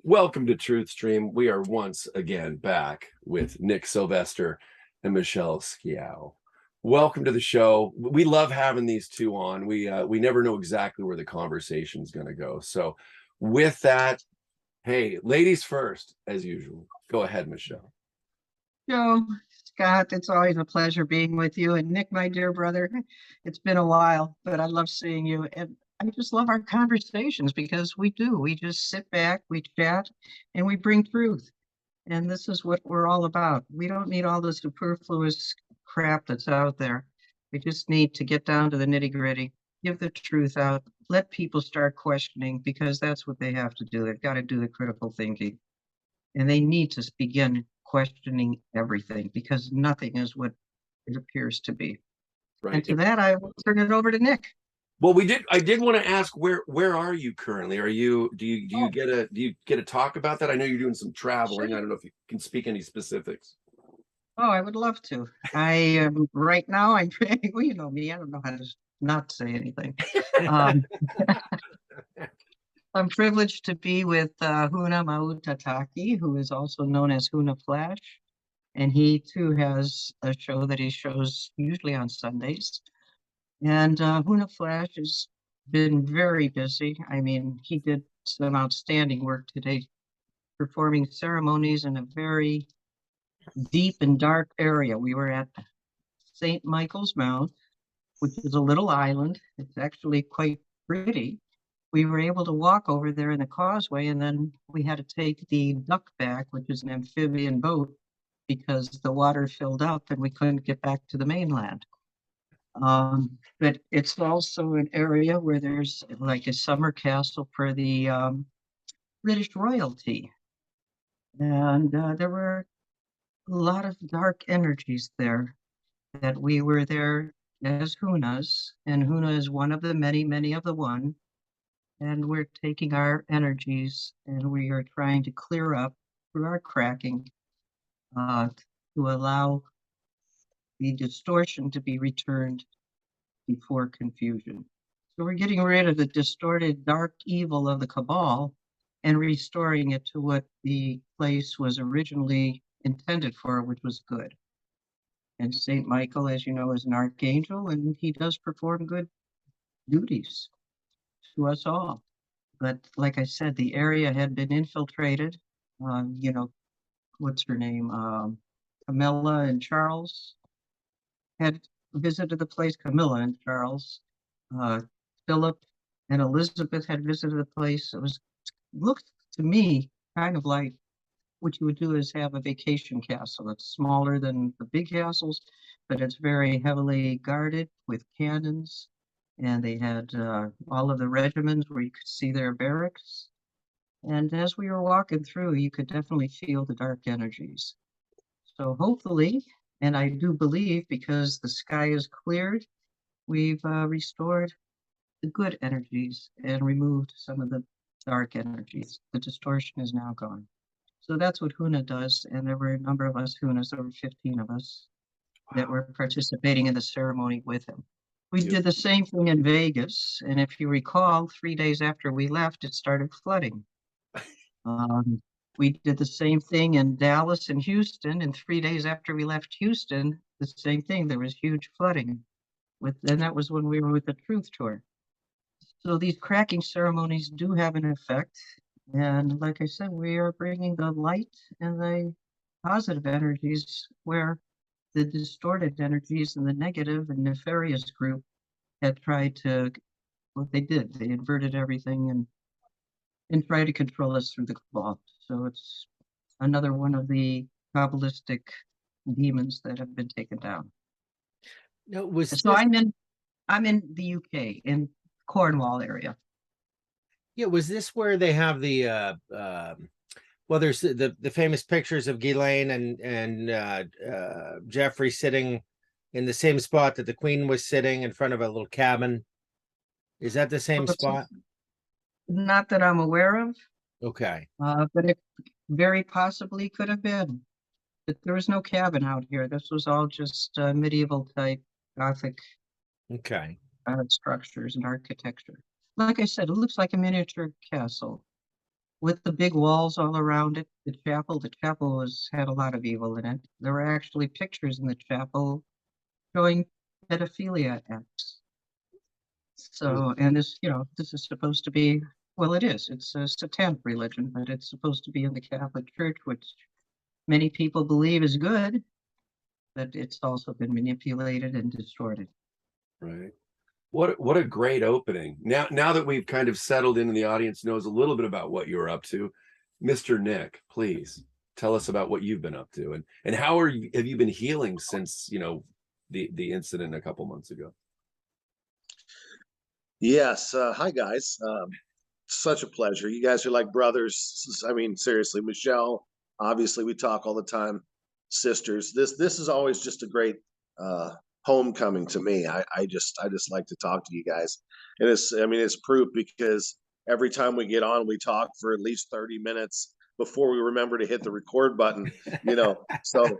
Welcome to TruthStream. We are once again back with Nick Sylvester and Michelle Schiau. Welcome to the show. We love having these two on. We never know exactly where the conversation is going to go. So with that, hey, ladies first, as usual. Go ahead, Michelle. Joe, Scott, it's always a pleasure being with you. And Nick, my dear brother, it's been a while, but I love seeing you. And I just love our conversations because we do. We just sit back, we chat, and we bring truth. And this is what we're all about. We don't need all the superfluous crap that's out there. We just need to get down to the nitty gritty, give the truth out, let people start questioning because that's what they have to do. They've got to do the critical thinking. And they need to begin questioning everything because nothing is what it appears to be. Right. And to that, I will turn it over to Nick. Well, I did want to ask where are you currently? Do you get a talk about that? I know you're doing some traveling. Sure. I don't know if you can speak any specifics. Oh, I would love to. I am right now. Well, you know me. I don't know how to not say anything. I'm privileged to be with Huna Mautataki, who is also known as Huna Flash. And he too has a show that he shows usually on Sundays. And Huna Flash has been very busy. I mean, he did some outstanding work today, performing ceremonies in a very deep and dark area. We were at St. Michael's Mount, which is a little island. It's actually quite pretty. We were able to walk over there in the causeway, and then we had to take the duck back, which is an amphibian boat, because the water filled up and we couldn't get back to the mainland. But it's also an area where there's like a summer castle for the British royalty. And there were a lot of dark energies there that we were there as Hunas, and Huna is one of the many, many of the one. And we're taking our energies and we are trying to clear up through our cracking to allow the distortion to be returned before confusion. So we're getting rid of the distorted dark evil of the cabal and restoring it to what the place was originally intended for, which was good. And St. Michael, as you know, is an archangel and he does perform good duties to us all. But like I said, the area had been infiltrated. What's her name? Camilla and Charles had visited the place. Camilla and Charles, Philip and Elizabeth had visited the place. Looked to me kind of like what you would do is have a vacation castle. It's smaller than the big castles, but it's very heavily guarded with cannons. And they had all of the regiments where you could see their barracks. And as we were walking through, you could definitely feel the dark energies. So hopefully, and I do believe because the sky is cleared, we've restored the good energies and removed some of the dark energies. The distortion is now gone. So that's what Huna does. And there were a number of us Hunas, there were 15 of us that were participating in the ceremony with him. We did the same thing in Vegas. And if you recall, 3 days after we left, it started flooding. We did the same thing in Dallas and Houston. And 3 days after we left Houston, the same thing. There was huge flooding. And that was when we were with the Truth Tour. So these cracking ceremonies do have an effect. And like I said, we are bringing the light and the positive energies where the distorted energies and the negative and nefarious group had tried to, what they did, they inverted everything and tried to control us through the cabal. So it's another one of the Kabbalistic demons that have been taken down. No, I'm in the UK, in Cornwall area. Yeah, was this where they have the well, there's the famous pictures of Ghislaine and Jeffrey sitting in the same spot that the Queen was sitting in front of a little cabin. Is that the same spot? Not that I'm aware of. Okay. But it very possibly could have been. But there was no cabin out here. This was all just medieval type Gothic Okay. structures and architecture. Like I said, it looks like a miniature castle. with the big walls all around it, the chapel had a lot of evil in it. There were actually pictures in the chapel showing pedophilia acts. So, and this, this is supposed to be, well, it is. It's a satanic religion, but it's supposed to be in the Catholic Church, which many people believe is good, but it's also been manipulated and distorted. Right. What a great opening. Now that we've kind of settled in and the audience knows a little bit about what you're up to, Mr. Nick, please tell us about what you've been up to and how have you been healing since, the incident a couple months ago? Yes. Hi, guys. Such a pleasure. You guys are like brothers. I mean, seriously, Michelle, obviously we talk all the time. Sisters. This is always just a great homecoming to me. I just like to talk to you guys. And it's proof because every time we get on, we talk for at least 30 minutes before we remember to hit the record button, So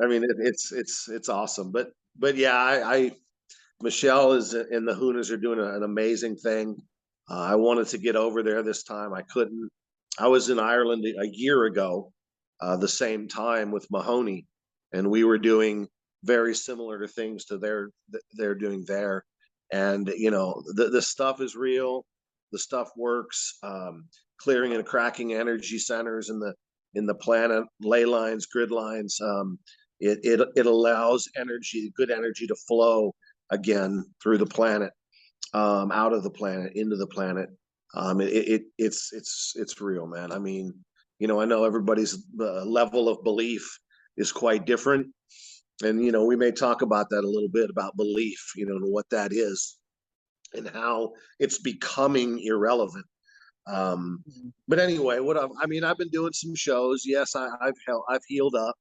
I mean it's awesome. But yeah, Michelle is and the Hunas are doing an amazing thing. I wanted to get over there this time. I couldn't. I was in Ireland a year ago, the same time with Mahoney, and we were doing very similar to things to they're doing there. And the stuff is real. The stuff works. Clearing and cracking energy centers in the planet, ley lines, grid lines. It allows good energy to flow again through the planet, out of the planet, into the planet. It's real, man. I mean, I know everybody's level of belief is quite different. And, we may talk about that a little bit about belief, and what that is and how it's becoming irrelevant. But anyway, I've been doing some shows. Yes, I've healed up.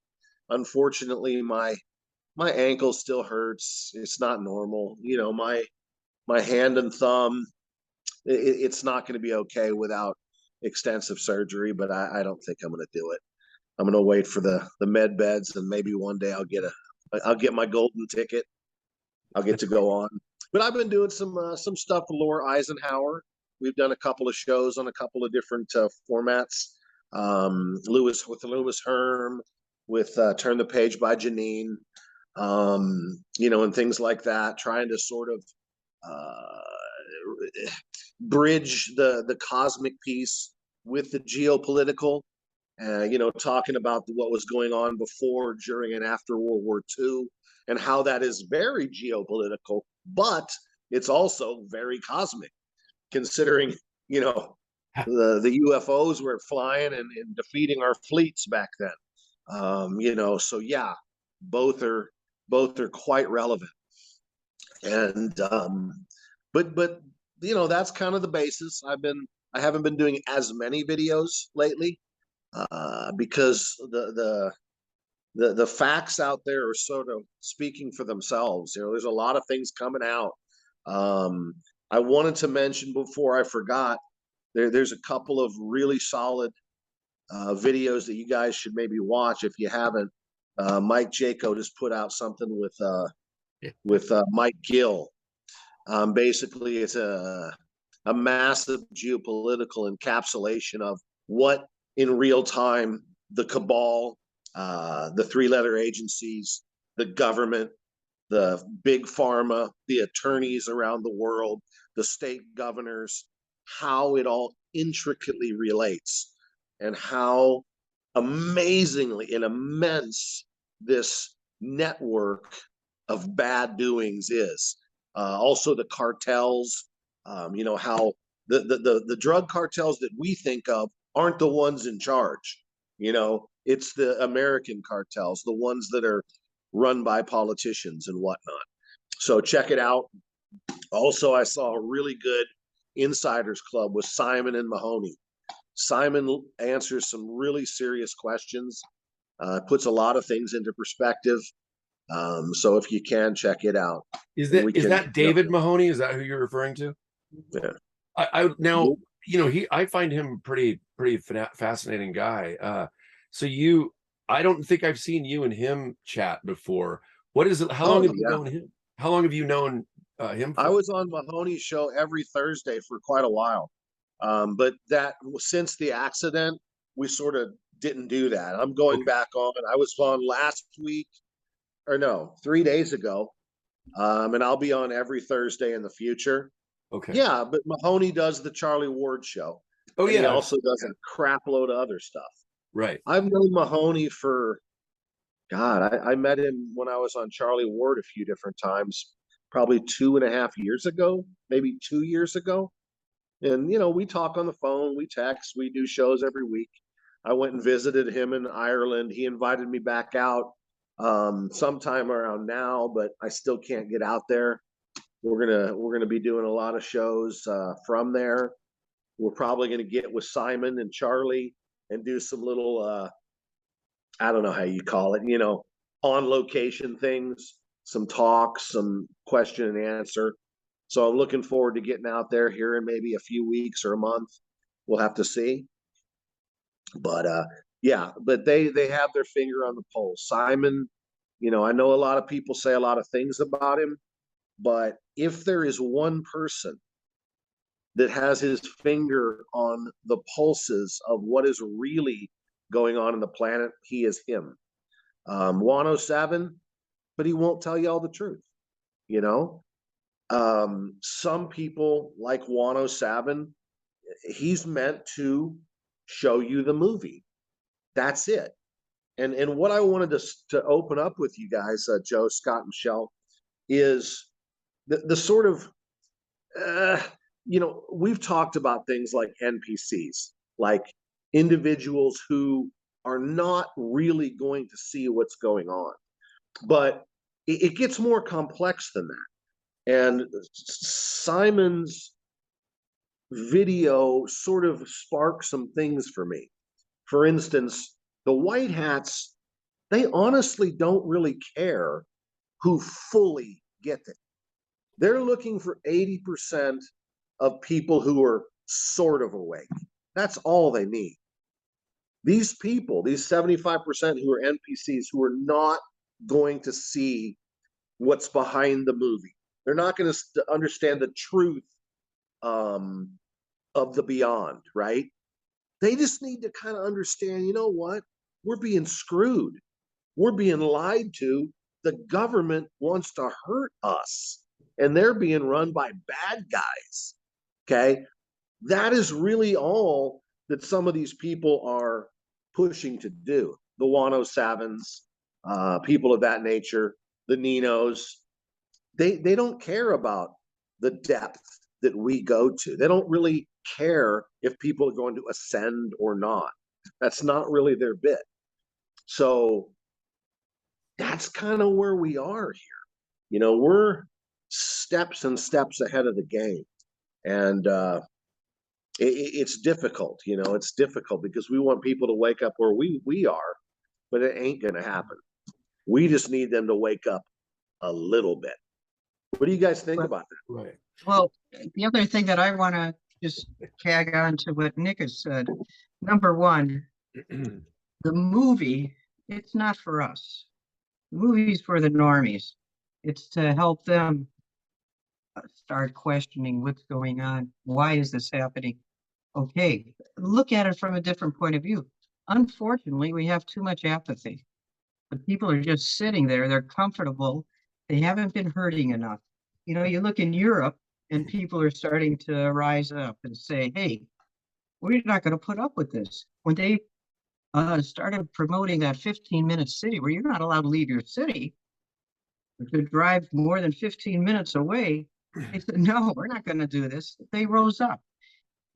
Unfortunately, my ankle still hurts. It's not normal. My hand and thumb, it's not going to be okay without extensive surgery, but I don't think I'm going to do it. I'm going to wait for the med beds, and maybe one day I'll get my golden ticket. I'll get to go on. But I've been doing some stuff with Laura Eisenhower. We've done a couple of shows on a couple of different formats. Lewis Herm, with Turn the Page by Janine, and things like that, trying to sort of bridge the cosmic piece with the geopolitical, talking about what was going on before, during, and after World War II, and how that is very geopolitical, but it's also very cosmic, considering, the UFOs were flying and defeating our fleets back then. So yeah, both are quite relevant. And but that's kind of the basis. I haven't been doing as many videos lately, because the facts out there are sort of speaking for themselves. There's a lot of things coming out. I wanted to mention before I forgot, there's a couple of really solid videos that you guys should maybe watch if you haven't. Mike Jaco just put out something with Mike Gill. Basically, it's a massive geopolitical encapsulation of what in real time the cabal, the three-letter agencies, the government, the big pharma, the attorneys around the world, the state governors, how it all intricately relates, and how amazingly and immense this network of bad doings is. Also the cartels, how the drug cartels that we think of aren't the ones in charge. It's the American cartels, the ones that are run by politicians and whatnot. So check it out. Also, I saw a really good Insiders Club with Simon and Mahoney. Simon answers some really serious questions, puts a lot of things into perspective. So if you can, check it out. Is that David Mahoney? Is that who you're referring to? Yeah. I find him pretty fascinating guy. I don't think I've seen you and him chat before. What is it? How long have you known him? How long have you known him for? I was on Mahoney's show every Thursday for quite a while. But that since the accident, we sort of didn't do that. I'm going Okay. back on. I was on last week, or no, 3 days ago. And I'll be on every Thursday in the future. Okay. Yeah, but Mahoney does the Charlie Ward show. Oh, And he yeah. also does a crap load of other stuff. Right. I've known Mahoney for, God, I met him when I was on Charlie Ward a few different times, probably 2.5 years ago, maybe 2 years ago. And, you know, we talk on the phone, we text, we do shows every week. I went and visited him in Ireland. He invited me back out sometime around now, but I still can't get out there. We're gonna be doing a lot of shows from there. We're probably gonna get with Simon and Charlie and do some little I don't know how you call it, you know, on location things, some talks, some question and answer. So I'm looking forward to getting out there here in maybe a few weeks or a month. We'll have to see. But yeah, but they have their finger on the pulse. Simon, you know, I know a lot of people say a lot of things about him, but if there is one person that has his finger on the pulses of what is really going on in the planet, he is him. 107, but he won't tell you all the truth, you know? Some people like 107, he's meant to show you the movie. That's it. And what I wanted to open up with you guys, Joe, Scott, and Michelle, is the sort of you know, we've talked about things like NPCs, like individuals who are not really going to see what's going on, but it gets more complex than that. And Simon's video sort of sparked some things for me. For instance, the white hats, they honestly don't really care who fully get it. They're looking for 80% of people who are sort of awake. That's all they need. These people, these 75% who are NPCs, who are not going to see what's behind the movie. They're not going to understand the truth of the beyond, right? They just need to kind of understand, you know what? We're being screwed. We're being lied to. The government wants to hurt us, and they're being run by bad guys. Okay. That is really all that some of these people are pushing to do. The 107s, people of that nature, the Ninos, they don't care about the depth that we go to. They don't really care if people are going to ascend or not. That's not really their bit. So that's kind of where we are here. You know, we're steps and steps ahead of the game. And it's difficult, you know, it's difficult because we want people to wake up where we are, but it ain't going to happen. We just need them to wake up a little bit. What do you guys think about that? Right. Well, the other thing that I want to just tag on to what Nick has said, number one, the movie, it's not for us. The movie's for the normies. It's to help them start questioning what's going on. Why is this happening? Okay, look at it from a different point of view. Unfortunately, we have too much apathy. The people are just sitting there, they're comfortable, they haven't been hurting enough. You know, you look in Europe and people are starting to rise up and say, hey, we're not going to put up with this. When they started promoting that 15-minute city where you're not allowed to leave your city, to drive more than 15 minutes away, they said, no, we're not going to do this. They rose up.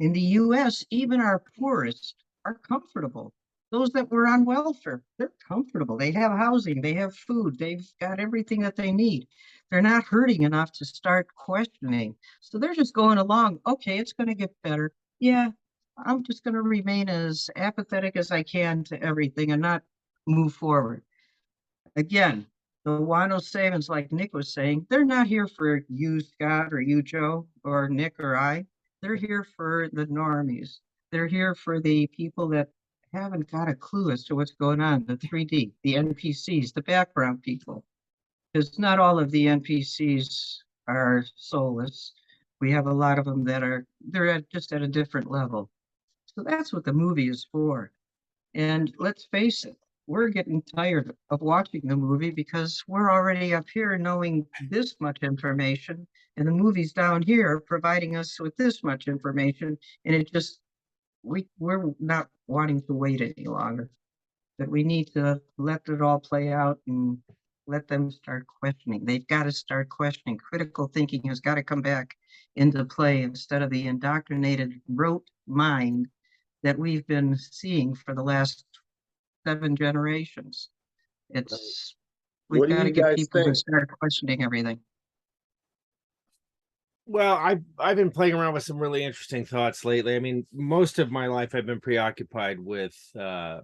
In the US, even our poorest are comfortable. Those that were on welfare, they're comfortable. They have housing, they have food, they've got everything that they need. They're not hurting enough to start questioning. So they're just going along. Okay, it's going to get better. Yeah, I'm just going to remain as apathetic as I can to everything and not move forward. Again, the Wano Savings, like Nick was saying, they're not here for you, Scott, or you, Joe, or Nick, or I. They're here for the normies. They're here for the people that haven't got a clue as to what's going on, the 3D, the NPCs, the background people. Because not all of the NPCs are soulless. We have a lot of them that they're just at a different level. So that's what the movie is for. And let's face it, we're getting tired of watching the movie because we're already up here knowing this much information, and the movie's down here providing us with this much information, and it just we're not wanting to wait any longer. That we need to let it all play out and let them start questioning. They've got to start questioning. Critical thinking has got to come back into play instead of the indoctrinated rote mind that we've been seeing for the last 7 generations. It's we've What do got to you get guys people to think? start questioning everything. Well, I've been playing around with some really interesting thoughts lately. I mean, most of my life I've been preoccupied with the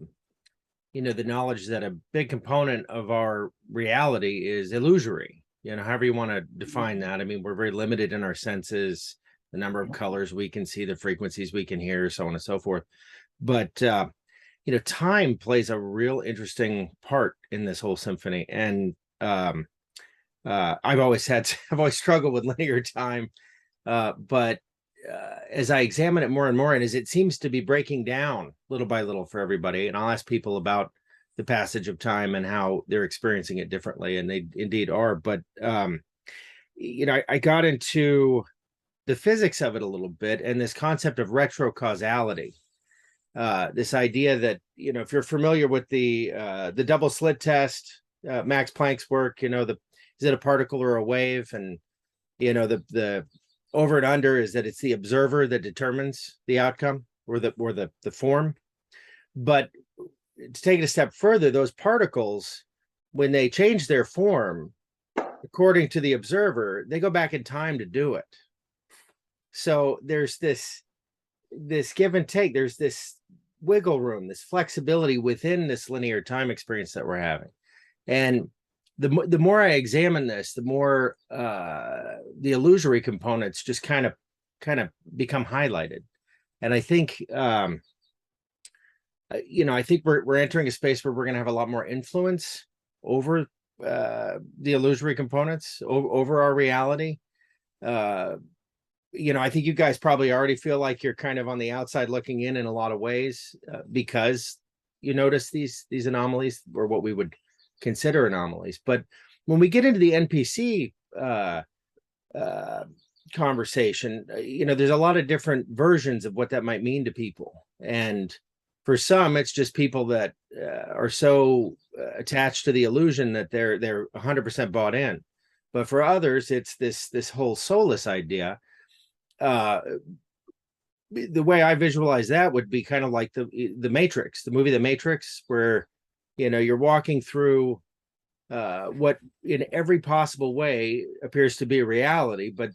knowledge that a big component of our reality is illusory. However you want to define that. I mean, we're very limited in our senses, the number of colors we can see, the frequencies we can hear, so on and so forth. But time plays a real interesting part in this whole symphony. And I've always struggled with linear time, but as I examine it more and more, and as it seems to be breaking down little by little for everybody, and I'll ask people about the passage of time and how they're experiencing it differently, and they indeed are. But I got into the physics of it a little bit, and this concept of retrocausality. This idea that if you're familiar with the double slit test, Max Planck's work, is it a particle or a wave? And the over and under is that it's the observer that determines the outcome or the form. But to take it a step further, those particles, when they change their form, according to the observer, they go back in time to do it. So there's this give and take. There's this wiggle room, this flexibility within this linear time experience that we're having. And the more I examine this, the more the illusory components just kind of become highlighted. And I think I think we're entering a space where we're going to have a lot more influence over the illusory components over our reality. I think you guys probably already feel like you're kind of on the outside looking in a lot of ways because you notice these anomalies, or what we would consider anomalies. But when we get into the NPC conversation, there's a lot of different versions of what that might mean to people. And for some, it's just people that are so attached to the illusion that they're 100% bought in. But for others, it's this whole soulless idea. The way I visualize that would be kind of like the Matrix, the movie The Matrix, where you're walking through what in every possible way appears to be a reality, but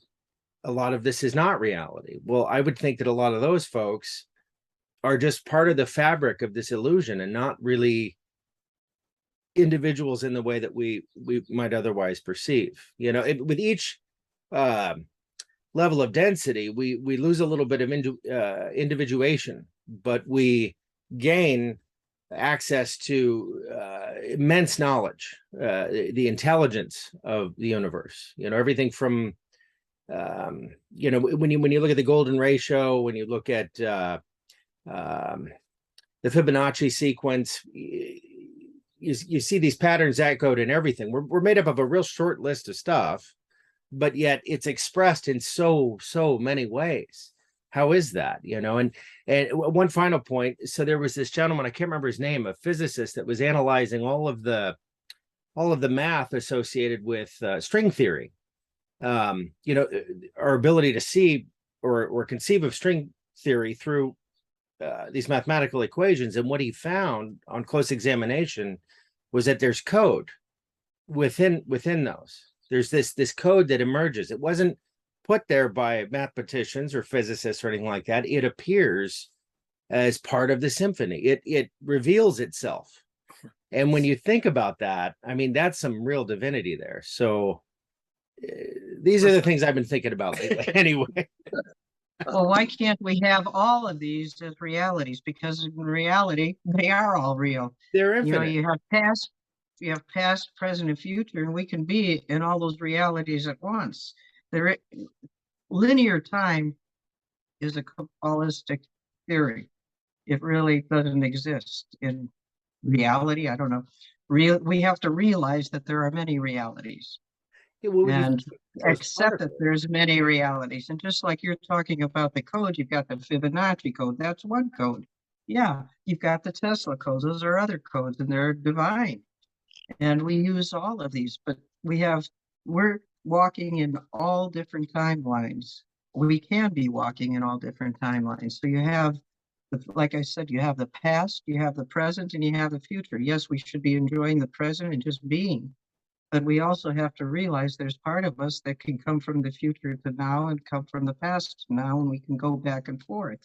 a lot of this is not reality. Well, I would think that a lot of those folks are just part of the fabric of this illusion and not really individuals in the way that we might otherwise perceive. With each level of density, we lose a little bit of individuation, but we gain access to immense knowledge, the intelligence of the universe. Everything from when you look at the golden ratio, when you look at the Fibonacci sequence, you see these patterns echoed in everything. We're made up of a real short list of stuff, but yet it's expressed in so many ways. How is that? And one final point. So there was this gentleman, I can't remember his name, a physicist that was analyzing all of the math associated with string theory. Our ability to see or conceive of string theory through these mathematical equations. And what he found on close examination was that there's code within those. There's this code that emerges. It wasn't put there by mathematicians or physicists or anything like that. It appears as part of the symphony. It reveals itself. And when you think about that, I mean, that's some real divinity there. So these are the things I've been thinking about lately anyway. Well, why can't we have all of these as realities? Because in reality, they are all real. They're infinite. You have past, present, and future, and we can be in all those realities at once. linear time is a Kabbalistic theory. It really doesn't exist in reality. I don't know. We have to realize that there are many realities Yeah, what would you and think was part accept of that it? there's many realities. And just like you're talking about the code, you've got the Fibonacci code. That's one code. Yeah, you've got the Tesla codes. Those are other codes, and they're divine. And we use all of these, but we're walking in all different timelines. We can be walking in all different timelines. So you have, like I said, you have the past, you have the present, and you have the future. Yes, we should be enjoying the present and just being. But we also have to realize there's part of us that can come from the future to now and come from the past to now, and we can go back and forth.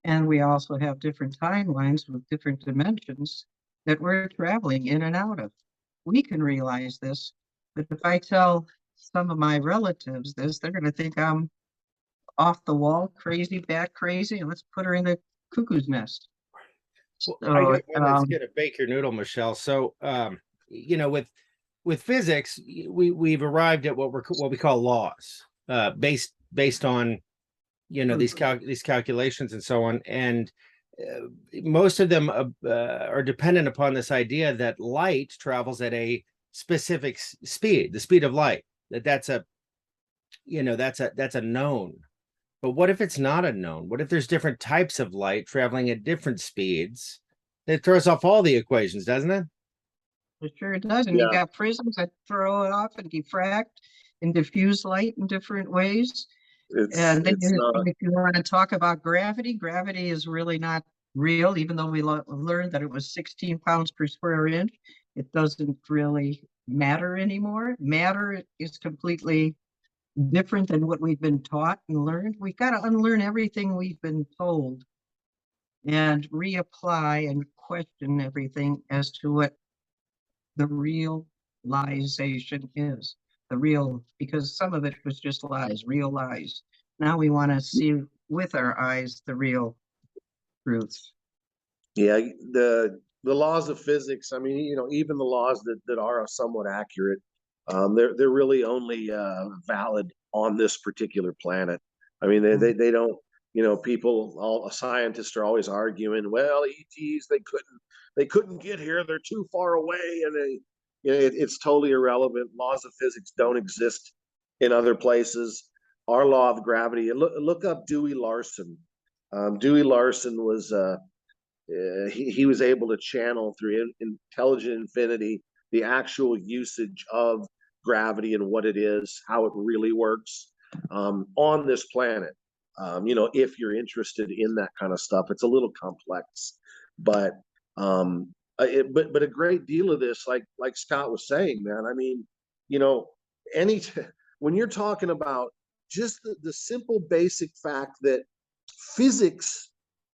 And we also have different timelines with different dimensions that we're traveling in and out of. We can realize this, but if I tell some of my relatives this, they're going to think I'm off the wall, crazy, bat crazy, and let's put her in the cuckoo's nest. Well, So, I got one that's gonna bake your noodle, Michelle. So, you know, with physics, we've arrived at what we call laws, based on, you know, these calculations and so on, and most of them are dependent upon this idea that light travels at a specific speed, the speed of light. That's a, you know, that's a known. But what if it's not a known? What if there's different types of light traveling at different speeds? It throws off all the equations, doesn't it? it sure does. And Yeah. you've got prisms that throw it off and diffract and diffuse light in different ways. And then It's not. if you want to talk about gravity, gravity is really not real, even though we learned that it was 16 pounds per square inch. It doesn't really matter anymore. Matter is completely different than what we've been taught and learned. We've got to unlearn everything we've been told and reapply and question everything as to what the realization is. The real, because some of it was just lies, real lies. Now we want to see with our eyes the real truth. Yeah, the laws of physics. I mean, you know, even the laws that are somewhat accurate, they're really only valid on this particular planet. I mean, they don't. You know, all scientists are always arguing. Well, ETs they couldn't get here. They're too far away, and you know, it's totally irrelevant. Laws of physics don't exist in other places. Our law of gravity. And look up Dewey Larson. Dewey Larson was. He was able to channel through intelligent infinity the actual usage of gravity and what it is, how it really works on this planet. You know, if you're interested in that kind of stuff, it's a little complex, but but a great deal of this, like Scott was saying, man. I mean, you know, when you're talking about just the simple basic fact that physics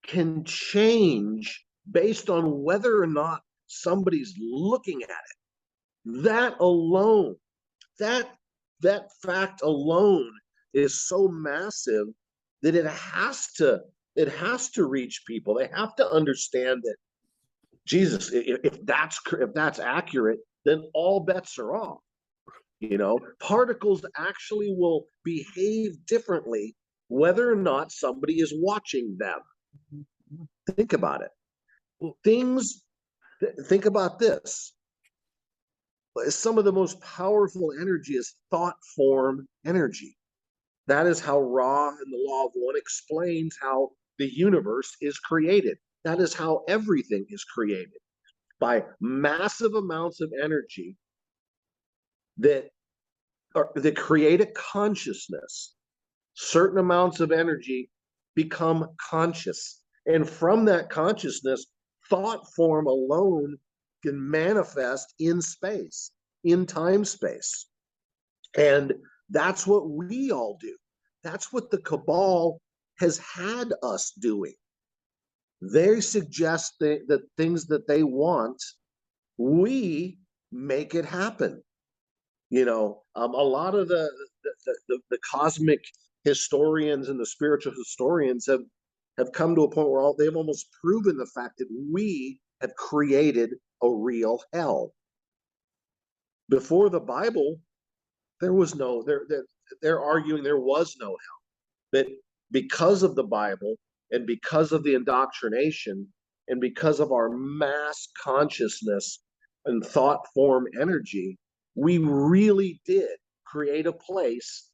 can change based on whether or not somebody's looking at it. That alone, that fact alone is so massive that it has to reach people. They have to understand that Jesus, if that's accurate, then all bets are off. You know, particles actually will behave differently whether or not somebody is watching them. Think about it. Think about this. Some of the most powerful energy is thought form energy. That is how Ra and the Law of One explains how the universe is created. That is how everything is created, by massive amounts of energy that create a consciousness. Certain amounts of energy become conscious. And from that consciousness, thought form alone can manifest in space, in time space. And that's what we all do. That's what the cabal has had us doing. They suggest that things that they want, we make it happen. You know, a lot of the cosmic historians and the spiritual historians have come to a point where they've almost proven the fact that we have created a real hell. Before the Bible, there was no, they're arguing there was no hell. that because of the Bible and because of the indoctrination and because of our mass consciousness and thought form energy, we really did create a place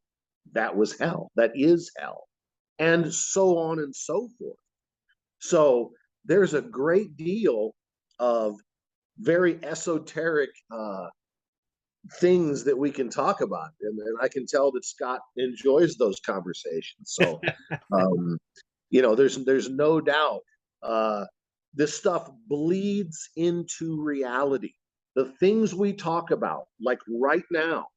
that was hell, that is hell, and so on and so forth. So there's a great deal of very esoteric things that we can talk about, and I can tell that Scott enjoys those conversations. So there's no doubt this stuff bleeds into reality. The things we talk about, like right now,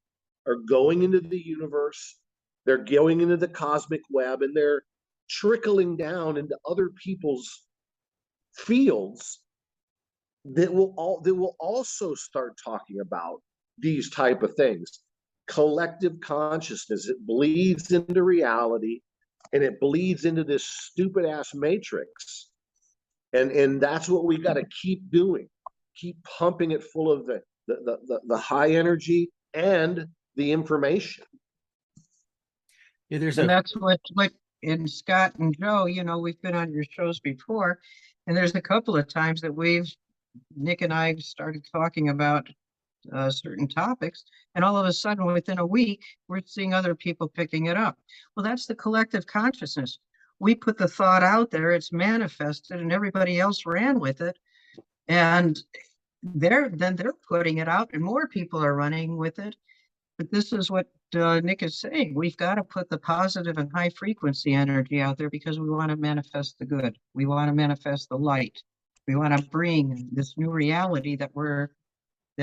are going into the universe, they're going into the cosmic web, and they're trickling down into other people's fields that will also start talking about these type of things. Collective consciousness, it bleeds into reality, and it bleeds into this stupid ass matrix, and that's what we got to keep doing. Keep pumping it full of the high energy and the information. Yeah, And that's what in Scott and Joe, we've been on your shows before, and there's a couple of times that Nick and I started talking about certain topics, and all of a sudden within a week we're seeing other people picking it up. Well, that's the collective consciousness. We put the thought out there, it's manifested, and everybody else ran with it, and they're putting it out and more people are running with it. But this is what Nick is saying. We've got to put the positive and high frequency energy out there because we want to manifest the good. We want to manifest the light. We want to bring this new reality that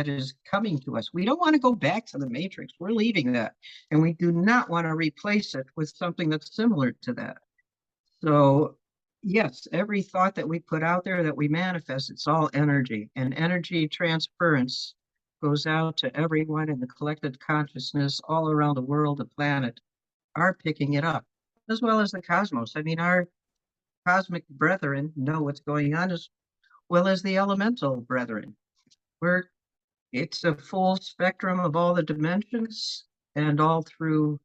is coming to us. We don't want to go back to the matrix. We're leaving that. And we do not want to replace it with something that's similar to that. So yes, every thought that we put out there that we manifest, it's all energy, and energy transference goes out to everyone in the collected consciousness all around the world, the planet, are picking it up, as well as the cosmos. I mean, our cosmic brethren know what's going on as well as the elemental brethren. It's a full spectrum of all the dimensions and all through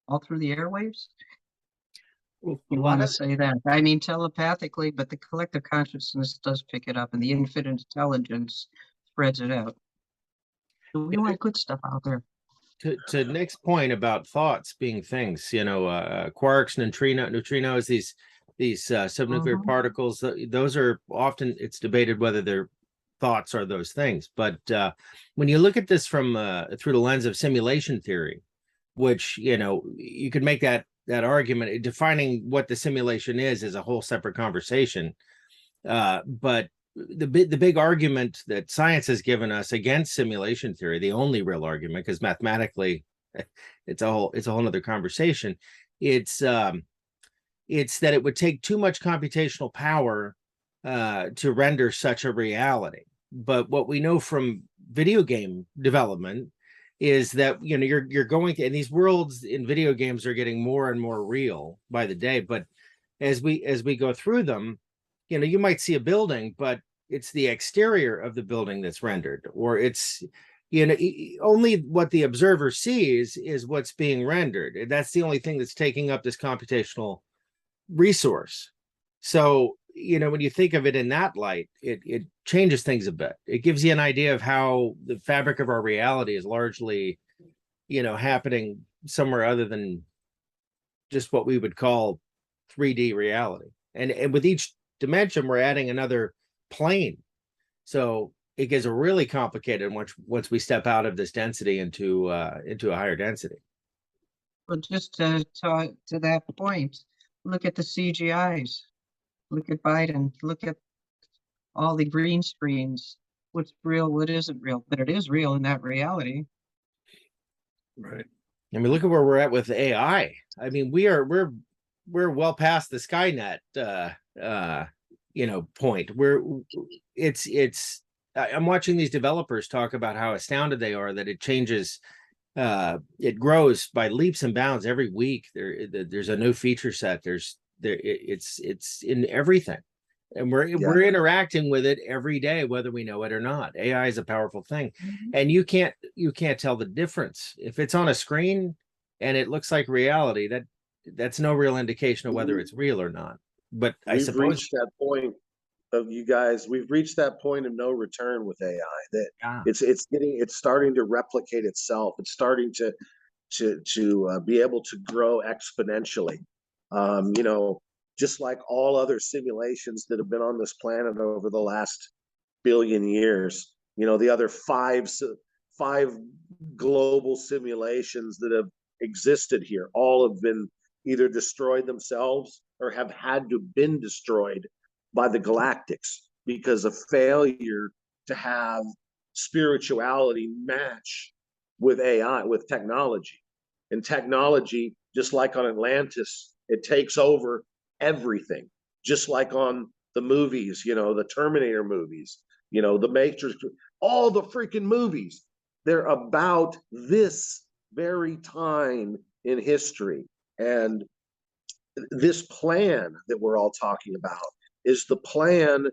the airwaves. You want to say that? I mean, telepathically, but the collective consciousness does pick it up, and the infinite intelligence spreads it out. So we want good stuff out there. To Nick's point about thoughts being things, quarks, neutrinos, these subnuclear particles, those are often, it's debated whether their thoughts are those things. But when you look at this from through the lens of simulation theory, which you could make that argument. Defining what the simulation is a whole separate conversation. But the big argument that science has given us against simulation theory, the only real argument, because mathematically it's a whole other conversation. It's that it would take too much computational power to render such a reality. But what we know from video game development is that you're going to, and these worlds in video games are getting more and more real by the day. But as we go through them, you might see a building, but it's the exterior of the building that's rendered, or it's only what the observer sees is what's being rendered. That's the only thing that's taking up this computational resource. So when you think of it in that light, it changes things a bit. It gives you an idea of how the fabric of our reality is largely, happening somewhere other than just what we would call 3D reality. And with each dimension, we're adding another plane. So it gets really complicated once we step out of this density into a higher density. Well, just to that point, look at the CGIs. Look at Biden. Look at all the green screens. What's real? What isn't real? But it is real in that reality. Right. I mean, look at where we're at with AI. I mean, we're well past the Skynet point. I'm watching these developers talk about how astounded they are that it changes. It grows by leaps and bounds every week. There's a new feature set. It's in everything, and we're interacting with it every day, whether we know it or not. AI is a powerful thing, and you can't tell the difference if it's on a screen and it looks like reality. That that's no real indication of whether it's real or not. But I We've suppose reached that point of you guys. We've reached that point of no return with AI. That yeah. it's starting to replicate itself. It's starting to be able to grow exponentially. You know, just like all other simulations that have been on this planet over the last billion years. You know, the other five global simulations that have existed here, all have been either destroyed themselves or have had to been destroyed by the galactics because of failure to have spirituality match with AI, with technology. And technology, just like on Atlantis, it takes over everything. Just like on the movies, you know, the Terminator movies, you know, the Matrix, all the freaking movies, they're about this very time in history. And this plan that we're all talking about is the plan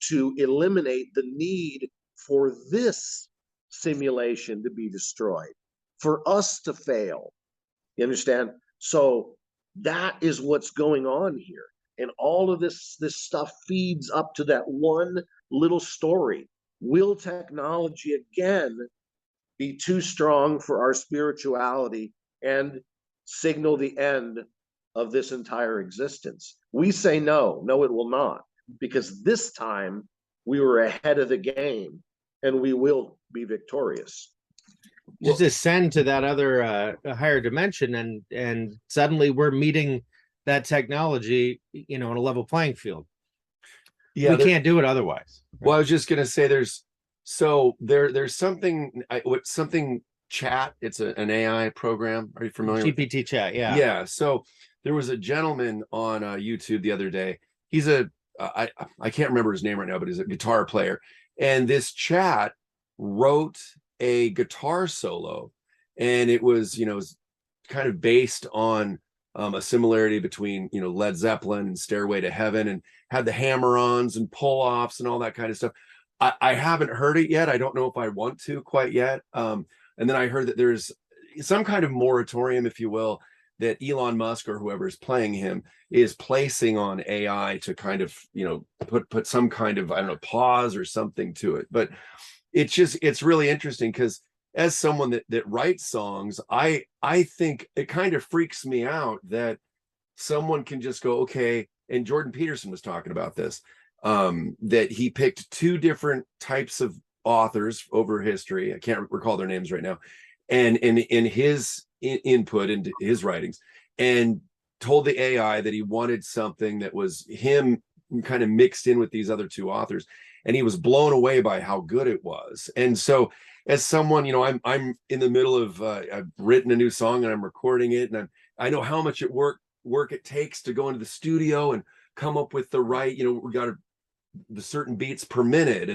to eliminate the need for this simulation to be destroyed, for us to fail. You understand? So that is what's going on here. And all of this stuff feeds up to that one little story. Will technology again be too strong for our spirituality and signal the end of this entire existence? We say no, it will not, because this time we were ahead of the game and we will be victorious. Just ascend to that other higher dimension, and suddenly we're meeting that technology, you know, on a level playing field. Yeah, we can't do it otherwise. Well, I was just gonna say there's something something chat. It's an AI program. Are you familiar with GPT chat? Yeah. Yeah. So there was a gentleman on YouTube the other day. He's I can't remember his name right now, but he's a guitar player. And this chat wrote a guitar solo, and it was, you know, kind of based on a similarity between, you know, Led Zeppelin and Stairway to Heaven, and had the hammer-ons and pull-offs and all that kind of stuff. I haven't heard it yet. I don't know if I want to quite yet. And then I heard that there's some kind of moratorium, if you will, that Elon Musk or whoever is playing him is placing on AI to kind of, you know, put some kind of, I don't know, pause or something to it. But it's really interesting, because as someone that writes songs, I think it kind of freaks me out that someone can just go, okay, and Jordan Peterson was talking about this, that he picked two different types of authors over history. I can't recall their names right now. And in his input into his writings, and told the AI that he wanted something that was him kind of mixed in with these other two authors. And he was blown away by how good it was. And so as someone, you know, I'm in the middle of, I've written a new song and I'm recording it, and I know how much work it takes to go into the studio and come up with the right, you know, we got the certain beats per minute,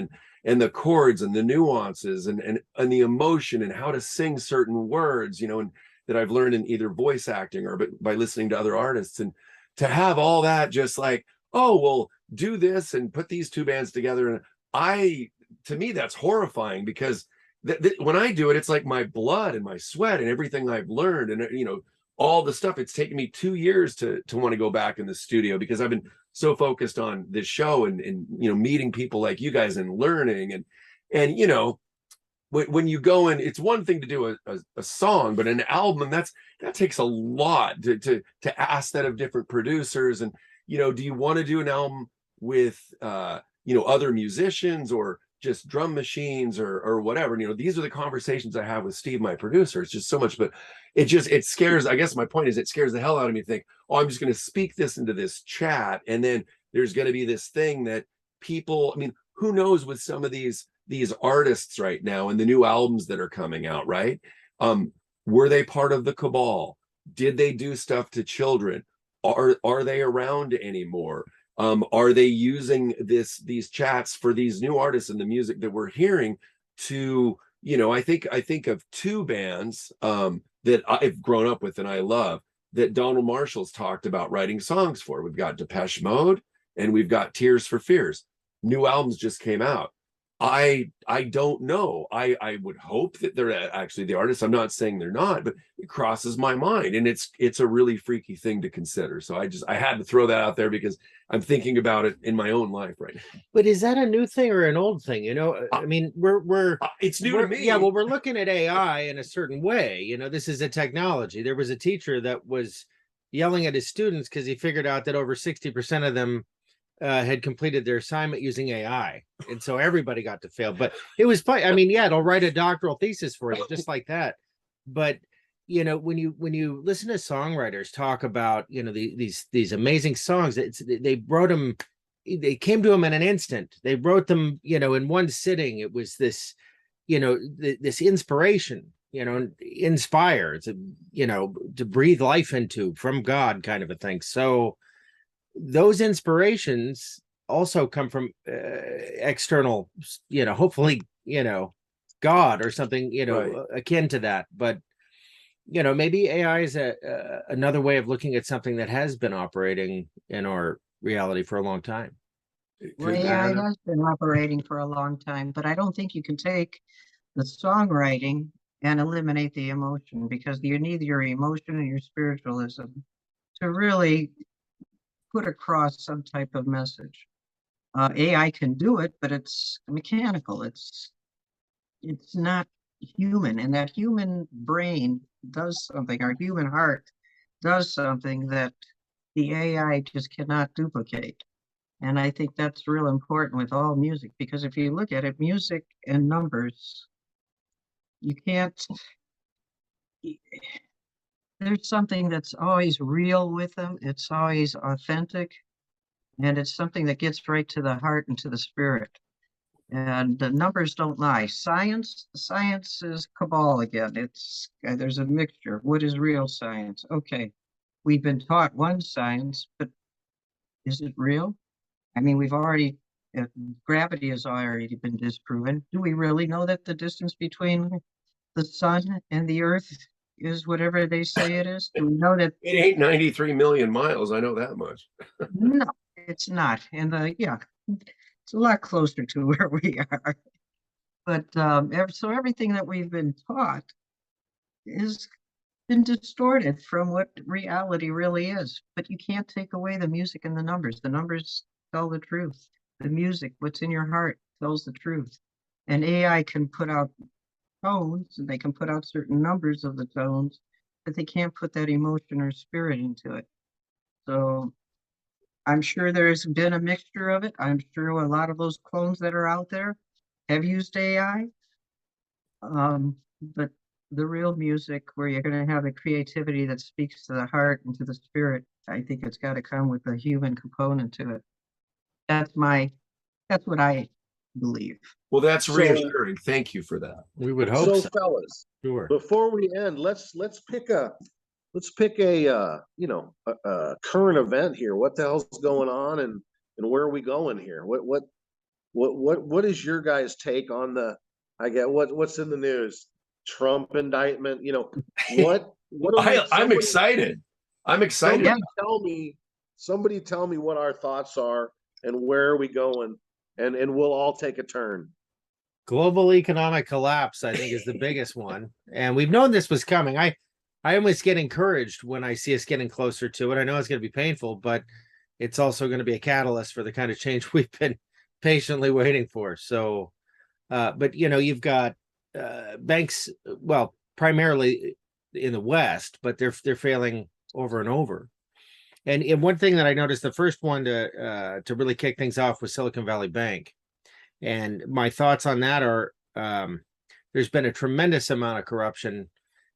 and the chords and the nuances and the emotion and how to sing certain words, you know, and that I've learned in either voice acting or by listening to other artists. And to have all that just like, oh, well, do this and put these two bands together. And to me, that's horrifying, because when I do it, it's like my blood and my sweat and everything I've learned, and, you know, all the stuff. It's taken me 2 years to want to go back in the studio, because I've been so focused on this show and you know, meeting people like you guys and learning and you know, when you go in, it's one thing to do a song, but an album, that takes a lot to ask that of different producers. And, you know, do you want to do an album with you know, other musicians or just drum machines or whatever? And, you know, these are the conversations I have with Steve, my producer. It's just so much, but it scares, I guess my point is, it scares the hell out of me to think, oh, I'm just going to speak this into this chat, and then there's going to be this thing that people, I mean, who knows with some of these artists right now and the new albums that are coming out, right? Were they part of the cabal? Did they do stuff to children? Are they around anymore? Are they using these chats for these new artists and the music that we're hearing to, you know, I think of two bands that I've grown up with and I love, that Donald Marshall's talked about writing songs for. We've got Depeche Mode and we've got Tears for Fears. New albums just came out. I don't know. I would hope that they're actually the artists. I'm not saying they're not, but it crosses my mind, and it's a really freaky thing to consider. So I had to throw that out there because I'm thinking about it in my own life right now. But is that a new thing or an old thing? You know, I mean, It's new to me. Yeah, well, we're looking at AI in a certain way. You know, this is a technology. There was a teacher that was yelling at his students because he figured out that over 60% of them had completed their assignment using AI, and so everybody got to fail. But it was fun. I mean, yeah, it'll write a doctoral thesis for you just like that. But you know, when you listen to songwriters talk about, you know, these amazing songs, they wrote them. They came to them in an instant. They wrote them, you know, in one sitting. It was this, you know, this inspiration, you know, inspire to, you know, to breathe life into from God, kind of a thing. So those inspirations also come from external, you know, hopefully, you know, God or something, you know, Right. akin to that. But you know, maybe AI is another way of looking at something that has been operating in our reality for a long time. Well, Could- AI has been operating for a long time, but I don't think you can take the songwriting and eliminate the emotion, because you need your emotion and your spiritualism to really put across some type of message. AI can do it, but it's mechanical. It's not human, and that human brain does something. Our human heart does something that the AI just cannot duplicate. And I think that's real important with all music, because if you look at it, music and numbers, you can't, there's something that's always real with them. It's always authentic, and it's something that gets right to the heart and to the spirit. And the numbers don't lie. Science is cabal again. It's there's a mixture. What is real science? Okay, we've been taught one science, but is it real? I mean, we've already gravity has already been disproven. Do we really know that the distance between the sun and the earth is whatever they say it is? Do we know that? It ain't 93 million miles. I know that much. No, it's not. And yeah, it's a lot closer to where we are. But so everything that we've been taught has been distorted from what reality really is. But you can't take away the music and the numbers. The numbers tell the truth. The music, what's in your heart, tells the truth. And AI can put out tones, and they can put out certain numbers of the tones, but they can't put that emotion or spirit into it. So I'm sure there's been a mixture of it. I'm sure a lot of those clones that are out there have used AI. But the real music, where you're going to have the creativity that speaks to the heart and to the spirit, I think it's got to come with a human component to it. That's what I believe. Well, that's So- reassuring. Thank you for that. We would hope So so. fellas, Sure. before we end, let's pick a you know, a current event here. What the hell's going on, and where are we going here? What is your guys' take on the, I get what's in the news? Trump indictment, you know, what I'm excited. I'm excited. somebody tell me what our thoughts are and where are we going, and we'll all take a turn. Global economic collapse, I think, is the biggest one. And we've known this was coming. I almost get encouraged when I see us getting closer to it. I know it's going to be painful, but it's also going to be a catalyst for the kind of change we've been patiently waiting for. So, but you know, you've got banks, well, primarily in the West, but they're failing over and over. And one thing that I noticed, the first one to really kick things off was Silicon Valley Bank. And my thoughts on that are there's been a tremendous amount of corruption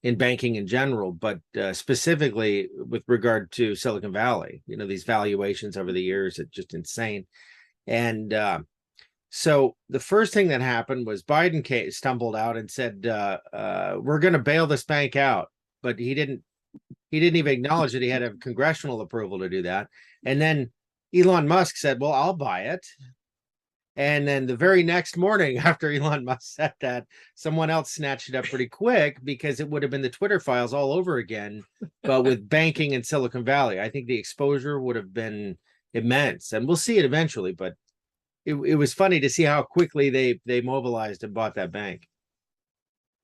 in banking in general, but specifically with regard to Silicon Valley. You know, these valuations over the years, it's just insane. And so the first thing that happened was Biden stumbled out and said, we're going to bail this bank out. But he didn't even acknowledge that he had a congressional approval to do that. And then Elon Musk said, well, I'll buy it. And then the very next morning after Elon Musk said that, someone else snatched it up pretty quick, because it would have been the Twitter files all over again, but with banking in Silicon Valley. I think the exposure would have been immense, and we'll see it eventually, but it was funny to see how quickly they mobilized and bought that bank.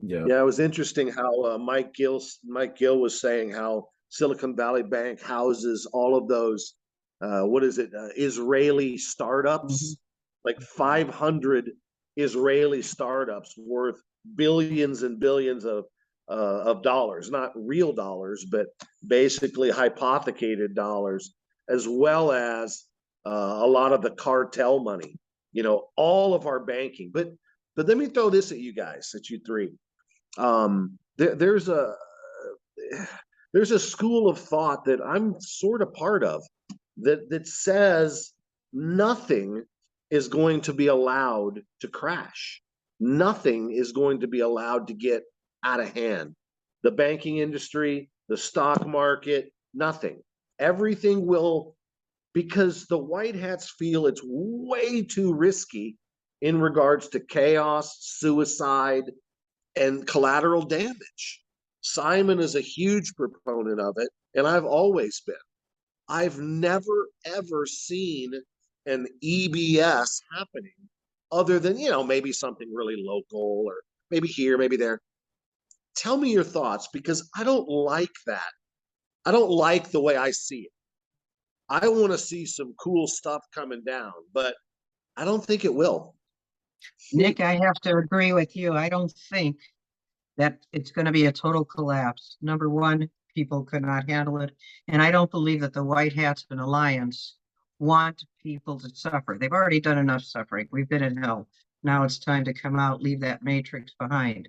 Yeah. Yeah, it was interesting how Mike Gill was saying how Silicon Valley Bank houses all of those Israeli startups, like 500 Israeli startups worth billions and billions of dollars, not real dollars, but basically hypothecated dollars, as well as a lot of the cartel money. You know, all of our banking. But let me throw this at you guys, at you three. There's a school of thought that I'm sort of part of that says nothing is going to be allowed to crash. Nothing is going to be allowed to get out of hand. The banking industry, the stock market, nothing. Everything will, because the white hats feel it's way too risky in regards to chaos, suicide, and collateral damage. Simon is a huge proponent of it, and I've always been. I've never, ever seen an EBS happening other than, you know, maybe something really local or maybe here, maybe there. Tell me your thoughts, because I don't like that. I don't like the way I see it. I want to see some cool stuff coming down, but I don't think it will. Nick, I have to agree with you. I don't think that it's going to be a total collapse. Number one, people could not handle it. And I don't believe that the White Hats and Alliance want people to suffer. They've already done enough suffering. We've been in hell. Now it's time to come out, leave that matrix behind.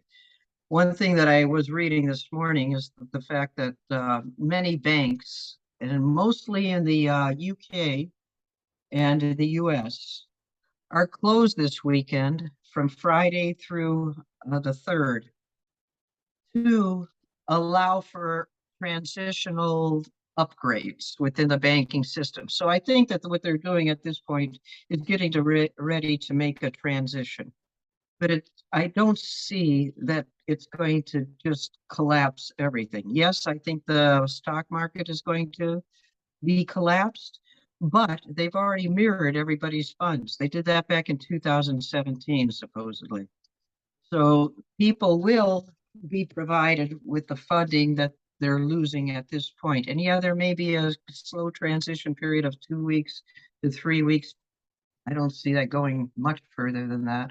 One thing that I was reading this morning is the fact that many banks, and mostly in the UK and in the US, are closed this weekend from Friday through the 3rd to allow for transitional upgrades within the banking system. So I think that what they're doing at this point is getting to ready to make a transition. But I don't see that it's going to just collapse everything. Yes, I think the stock market is going to be collapsed, but they've already mirrored everybody's funds. They did that back in 2017, supposedly. So people will be provided with the funding that they're losing at this point. And yeah, there may be a slow transition period of 2 weeks to 3 weeks. I don't see that going much further than that.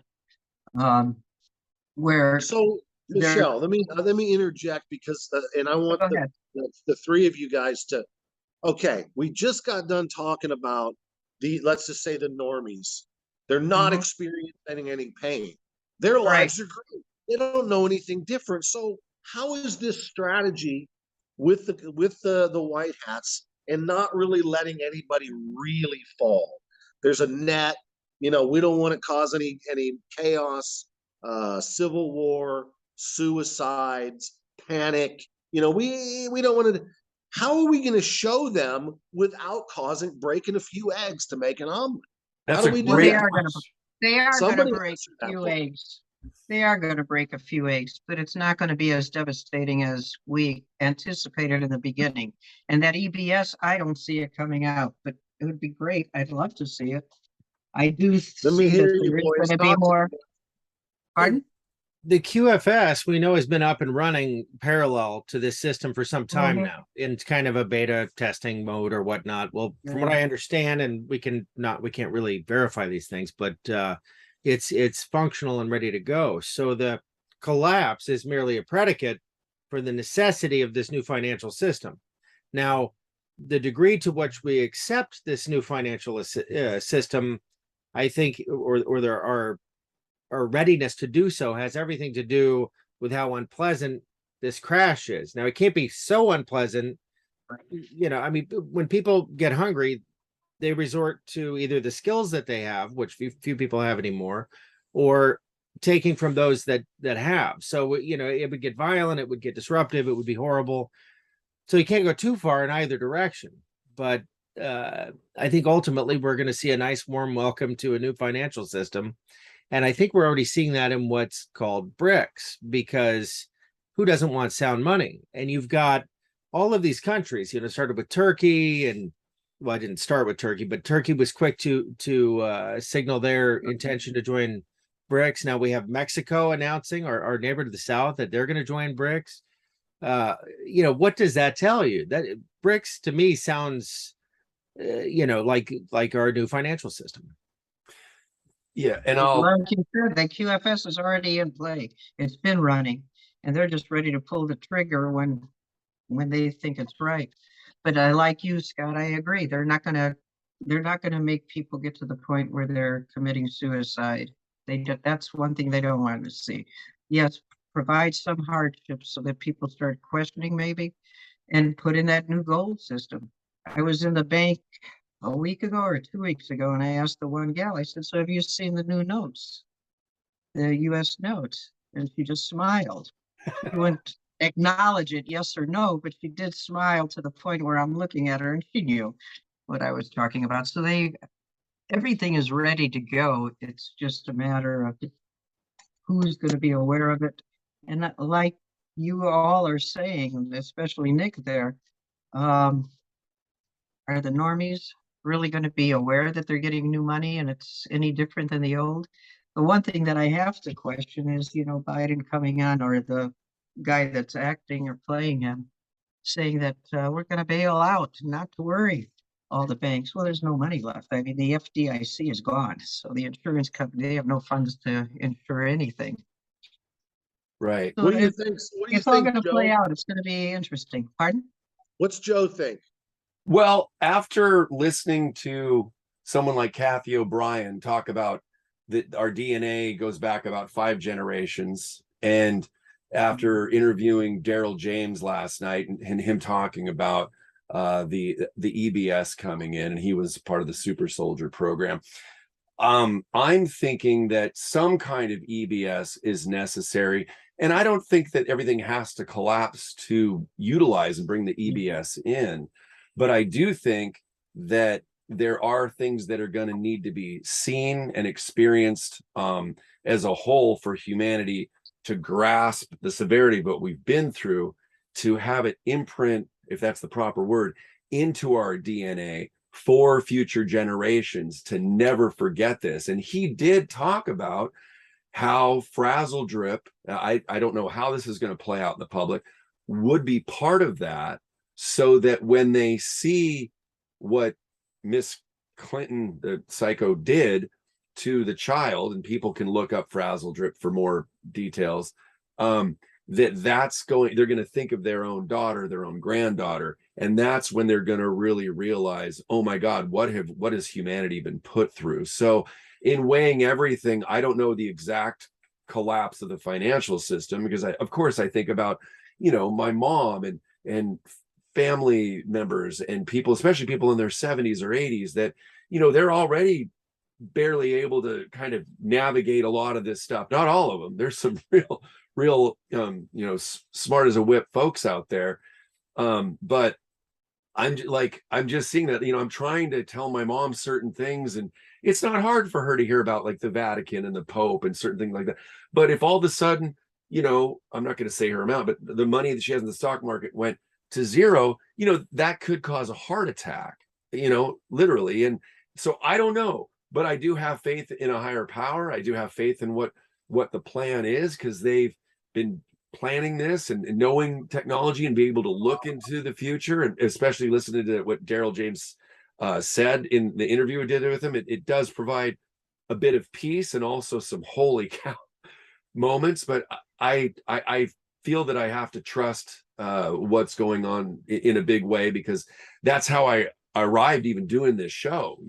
Where So, Michelle, let me interject, because and I want the three of you guys to. Okay, we just got done talking about let's just say the normies. They're not experiencing any pain. Their lives are great. They don't know anything different. So how is this strategy with the white hats and not really letting anybody really fall? There's a net. You know, we don't want to cause any chaos, civil war, suicides, panic. You know, we don't want to. How are we going to show them without breaking a few eggs to make an omelet? That's How do a we do great that? They are going to break answer a that few one. eggs. They are going to break a few eggs, but it's not going to be as devastating as we anticipated in the beginning. And that EBS, I don't see it coming out, but it would be great. I'd love to see it. I do Let me see hear that you, there is boys. going to be Talk to more. me. Pardon? The QFS we know has been up and running parallel to this system for some time now, in kind of a beta testing mode or whatnot. Well, from what I understand, and we can't really verify these things, but it's functional and ready to go. So the collapse is merely a predicate for the necessity of this new financial system. Now, the degree to which we accept this new financial system, I think, or there are our readiness to do so, has everything to do with how unpleasant this crash is. Now, it can't be so unpleasant. You know, I mean, when people get hungry, they resort to either the skills that they have, which few people have anymore, or taking from those that have. So, you know, it would get violent, it would get disruptive, it would be horrible. So you can't go too far in either direction. But I think ultimately we're going to see a nice warm welcome to a new financial system. And I think we're already seeing that in what's called BRICS, because who doesn't want sound money? And you've got all of these countries, you know, started with Turkey and well, I didn't start with Turkey, but Turkey was quick to signal their intention to join BRICS. Now we have Mexico announcing, our neighbor to the south, that they're going to join BRICS. What does that tell you? That BRICS to me sounds, like our new financial system. Yeah, and Like you said, the QFS is already in play. It's been running, and they're just ready to pull the trigger when they think it's right. But I like you, Scott. I agree. They're not gonna make people get to the point where they're committing suicide. That's one thing they don't want to see. Yes, provide some hardship so that people start questioning maybe, and put in that new gold system. I was in the bank a week ago or 2 weeks ago, and I asked the one gal, I said, "So have you seen the new notes, the US notes?" And she just smiled. She wouldn't acknowledge it, yes or no, but she did smile to the point where I'm looking at her and she knew what I was talking about. So everything is ready to go. It's just a matter of who's going to be aware of it. And like you all are saying, especially Nick there, are the normies really going to be aware that they're getting new money and it's any different than the old? The one thing that I have to question is, Biden coming on, or the guy that's acting or playing him, saying that we're going to bail out, not to worry, all the banks. Well, there's no money left. I mean, the FDIC is gone. So the insurance company, they have no funds to insure anything. right. So What do you think? What do you it's all think, going to Joe? play out. It's going to be interesting. Pardon? What's Joe think? Well, after listening to someone like Kathy O'Brien talk about that our DNA goes back about 5 generations, and after interviewing Daryl James last night and him talking about the EBS coming in, and he was part of the Super Soldier program, I'm thinking that some kind of EBS is necessary. And I don't think that everything has to collapse to utilize and bring the EBS in. But I do think that there are things that are going to need to be seen and experienced as a whole for humanity to grasp the severity of what we've been through, to have it imprint, if that's the proper word, into our DNA for future generations to never forget this. And he did talk about how Frazzle Drip, I don't know how this is going to play out in the public, would be part of that, so that when they see what Miss Clinton, the psycho, did to the child, and people can look up Frazzle Drip for more details, they're going to think of their own daughter, their own granddaughter, and that's when they're going to really realize, oh my God, what has humanity been put through? So in weighing everything, I don't know the exact collapse of the financial system, because of course I think about, my mom and family members and people, especially people in their 70s or 80s, that, they're already barely able to kind of navigate a lot of this stuff. Not all of them. There's some real smart as a whip folks out there. But I'm just seeing that, I'm trying to tell my mom certain things, and it's not hard for her to hear about like the Vatican and the Pope and certain things like that. But if all of a sudden, I'm not going to say her amount, but the money that she has in the stock market went to zero, that could cause a heart attack, literally. And so I don't know, but I do have faith in a higher power. I do have faith in what the plan is, because they've been planning this and knowing technology and being able to look into the future, and especially listening to what Daryl James said in the interview we did with him. It does provide a bit of peace and also some holy cow moments. But I feel that I have to trust what's going on in a big way, because that's how I arrived even doing this show.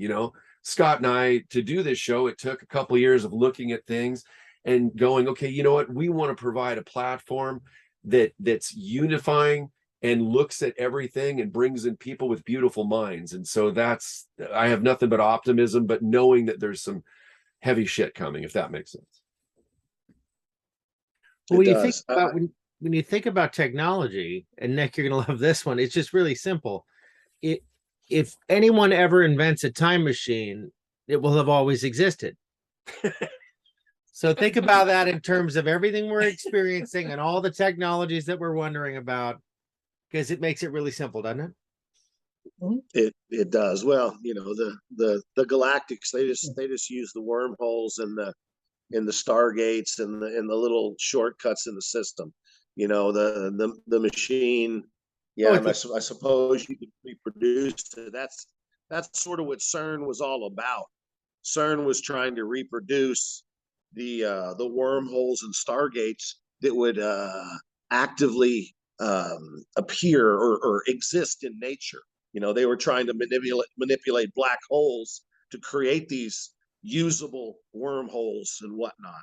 Scott and I, to do this show, it took a couple of years of looking at things and going, okay, you know what, we want to provide a platform that's unifying and looks at everything and brings in people with beautiful minds. And so I have nothing but optimism, but knowing that there's some heavy shit coming, if that makes sense. Well, when you think about technology, and Nick, you're going to love this one. It's just really simple. If anyone ever invents a time machine, it will have always existed. So think about that in terms of everything we're experiencing and all the technologies that we're wondering about, because it makes it really simple, doesn't it? It does. Well, you know, the galactics, they just use the wormholes and the stargates and the little shortcuts in the system. You know, the machine. Yeah, and I suppose you could reproduce it. That's sort of what CERN was all about. CERN was trying to reproduce the wormholes and stargates that would actively appear or exist in nature. You know, they were trying to manipulate black holes to create these usable wormholes and whatnot.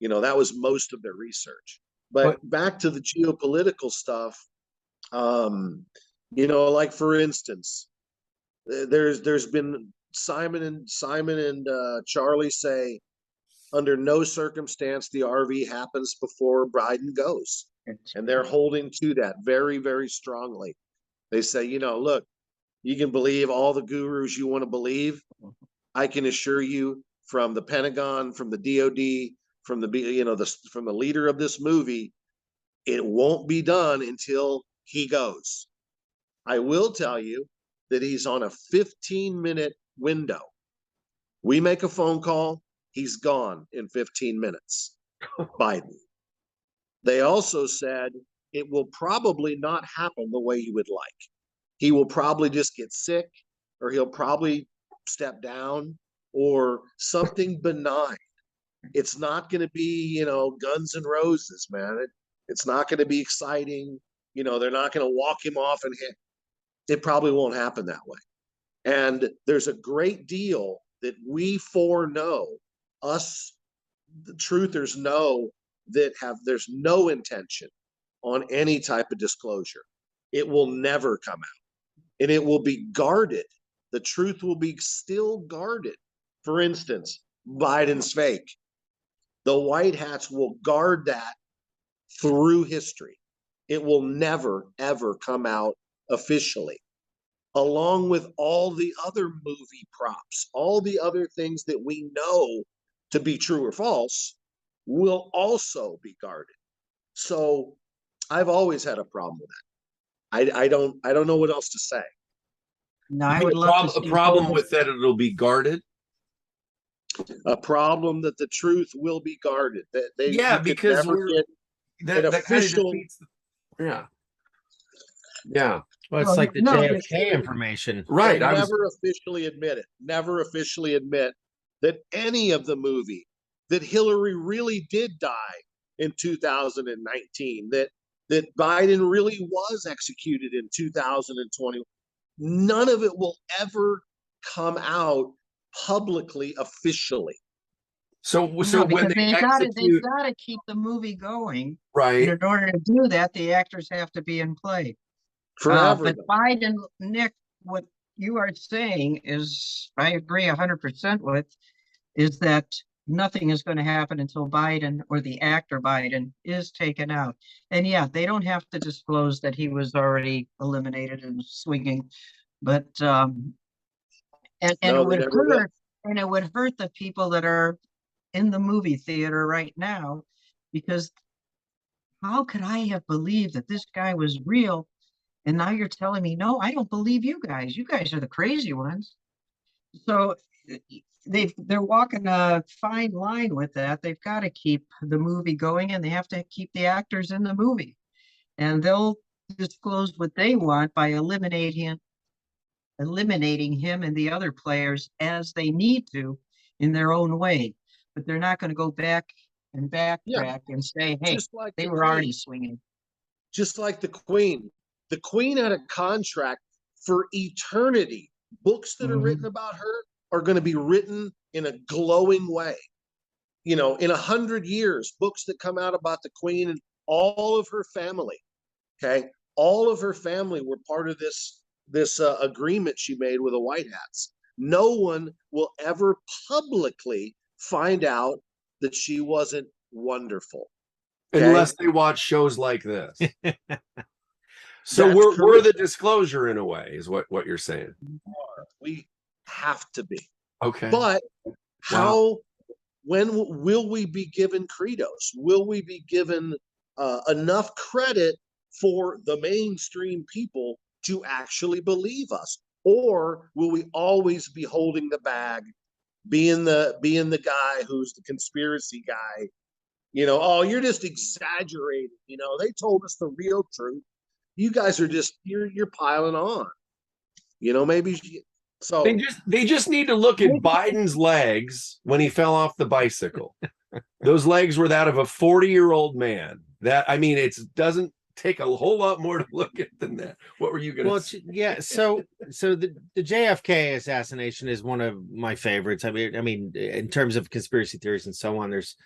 You know, that was most of their research. But back to the geopolitical stuff, you know, like for instance, there's been Simon and Charlie say, under no circumstance the RV happens before Biden goes. And they're holding to that very, very strongly. They say, you know, look, you can believe all the gurus you want to believe. I can assure you, from the Pentagon, from the DOD, from from the leader of this movie, it won't be done until he goes. I will tell you that he's on a 15-minute window. We make a phone call, he's gone in 15 minutes. Biden. They also said it will probably not happen the way you would like. He will probably just get sick, or he'll probably step down, or something benign. It's not going to be, you know, Guns N' Roses, man. It's not going to be exciting. You know, they're not going to walk him off and hit. It probably won't happen that way. And there's a great deal that we foreknow, us, the truthers, know that there's no intention on any type of disclosure. It will never come out, and it will be guarded. The truth will be still guarded. For instance, Biden's fake. The White Hats will guard that through history. It will never, ever come out officially, along with all the other movie props, all the other things that we know to be true or false will also be guarded. So I've always had a problem with that. I don't know what else to say. No, I would love to see a problem with that it'll be guarded. A problem that the truth will be guarded. That because that official. Yeah. Well, it's like the JFK information, right? Never officially admit it. Never officially admit that any of the movie that Hillary really did die in 2019. That Biden really was executed in 2020. None of it will ever come out publicly, officially. So when they've got to keep the movie going, right? And in order to do that, the actors have to be in play forever. But Biden, Nick, what you are saying is, I agree 100% with, is that nothing is going to happen until Biden, or the actor Biden, is taken out. And yeah, they don't have to disclose that he was already eliminated and swinging, but it would hurt, and it would hurt the people that are in the movie theater right now, because how could I have believed that this guy was real? And now you're telling me, no, I don't believe you guys. You guys are the crazy ones. So they're walking a fine line with that. They've got to keep the movie going, and they have to keep the actors in the movie. And they'll disclose what they want by eliminating him and the other players as they need to in their own way. But they're not going to go back and backtrack and say, hey, like they were already swinging. Just like the Queen. The Queen had a contract for eternity. Books that are written about her are going to be written in a glowing way. You know, in 100 years, books that come out about the Queen and all of her family, okay? All of her family were part of this agreement she made with the White Hats. No one will ever publicly find out that she wasn't wonderful. Okay? Unless they watch shows like this. So we're the disclosure in a way, is what you're saying. We have to be. Okay. But when will we be given credos? Will we be given enough credit for the mainstream people to actually believe us? Or will we always be holding the bag, being the guy who's the conspiracy guy? Oh, you're just exaggerating. They told us the real truth. You guys are just you're piling on. Maybe so. They just need to look at Biden's legs when he fell off the bicycle. Those legs were that of a 40-year-old man. It doesn't take a whole lot more to look at than that. What were you going to say? Yeah. So the JFK assassination is one of my favorites. I mean, in terms of conspiracy theories and so on, there's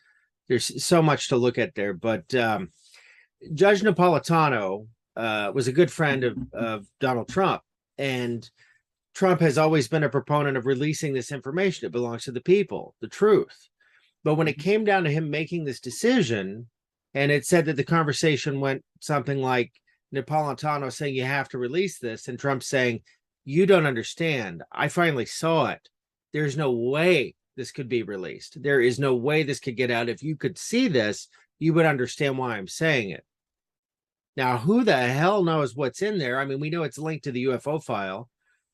so much to look at there. But Judge Napolitano was a good friend of Donald Trump, and Trump has always been a proponent of releasing this information. It belongs to the people, the truth. But when it came down to him making this decision, and it said that the conversation went something like Napolitano saying you have to release this, and Trump saying, you don't understand. I finally saw it. There's no way this could be released. There is no way this could get out. If you could see this, you would understand why I'm saying it. Now, who the hell knows what's in there? I mean, we know it's linked to the UFO file,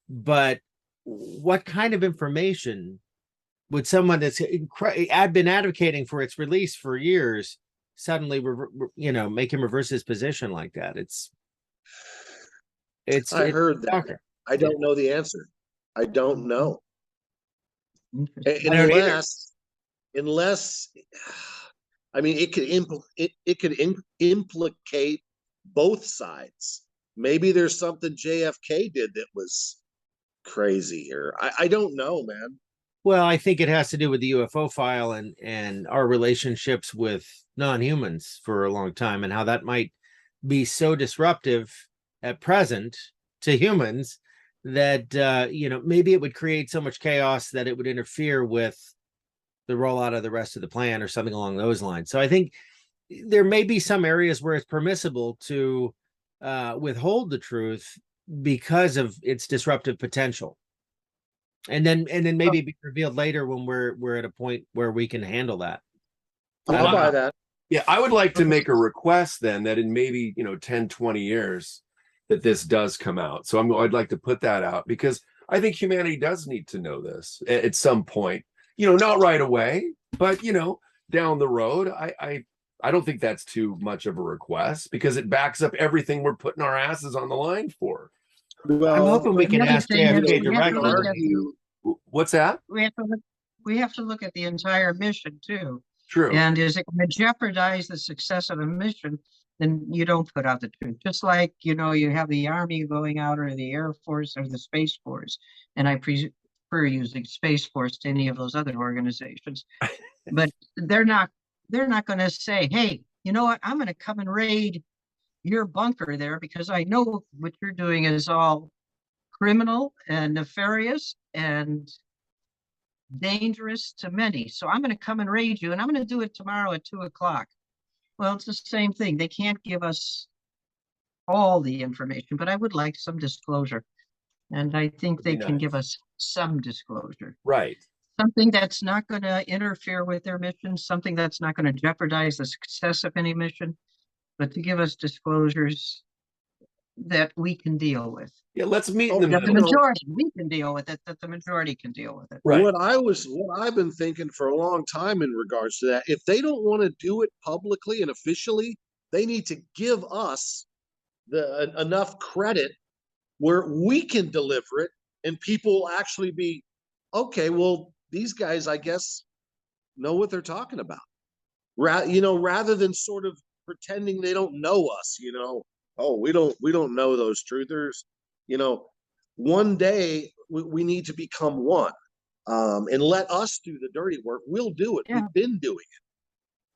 but what kind of information would someone that's been advocating for its release for years suddenly, make him reverse his position like that? I heard that. Talking. I don't know the answer. I don't know. Unless, I mean, it could implicate both sides. Maybe there's something JFK did that was crazy here. I don't know, man. Well, I think it has to do with the UFO file and our relationships with non-humans for a long time, and how that might be so disruptive at present to humans that maybe it would create so much chaos that it would interfere with the rollout of the rest of the plan or something along those lines. So I think there may be some areas where it's permissible to withhold the truth because of its disruptive potential, and then maybe be revealed later when we're at a point where we can handle that. I'll buy that. Yeah, I would like to make a request then that in maybe 10, 20 years that this does come out. So I'd like to put that out, because I think humanity does need to know this at some point. Not right away, but down the road. I don't think that's too much of a request, because it backs up everything we're putting our asses on the line for. Well, I'm hoping we can ask JFK directly. What's that? We have to look at the entire mission too. True. And is it going to jeopardize the success of a mission? Then you don't put out the truth. Just like, you have the Army going out, or the Air Force, or the Space Force. And I prefer using Space Force to any of those other organizations. But they're not going to say, hey, you know what? I'm going to come and raid your bunker there, because I know what you're doing is all criminal and nefarious and dangerous to many. So I'm going to come and raid you, and I'm going to do it tomorrow at 2:00. Well, it's the same thing. They can't give us all the information, but I would like some disclosure. And I think they can give us some disclosure. Right. Something that's not going to interfere with their mission, something that's not going to jeopardize the success of any mission, but to give us disclosures that we can deal with. Yeah, let's meet in the That the middle. majority, we can deal with it, that the majority can deal with it. Right. What I've been thinking for a long time in regards to that, if they don't want to do it publicly and officially, they need to give us enough credit where we can deliver it, and people will actually be, okay, well, these guys, I guess, know what they're talking about. Rather than sort of pretending they don't know us, oh, we don't know those truthers. One day we need to become one, and let us do the dirty work. We'll do it. Yeah. We've been doing it.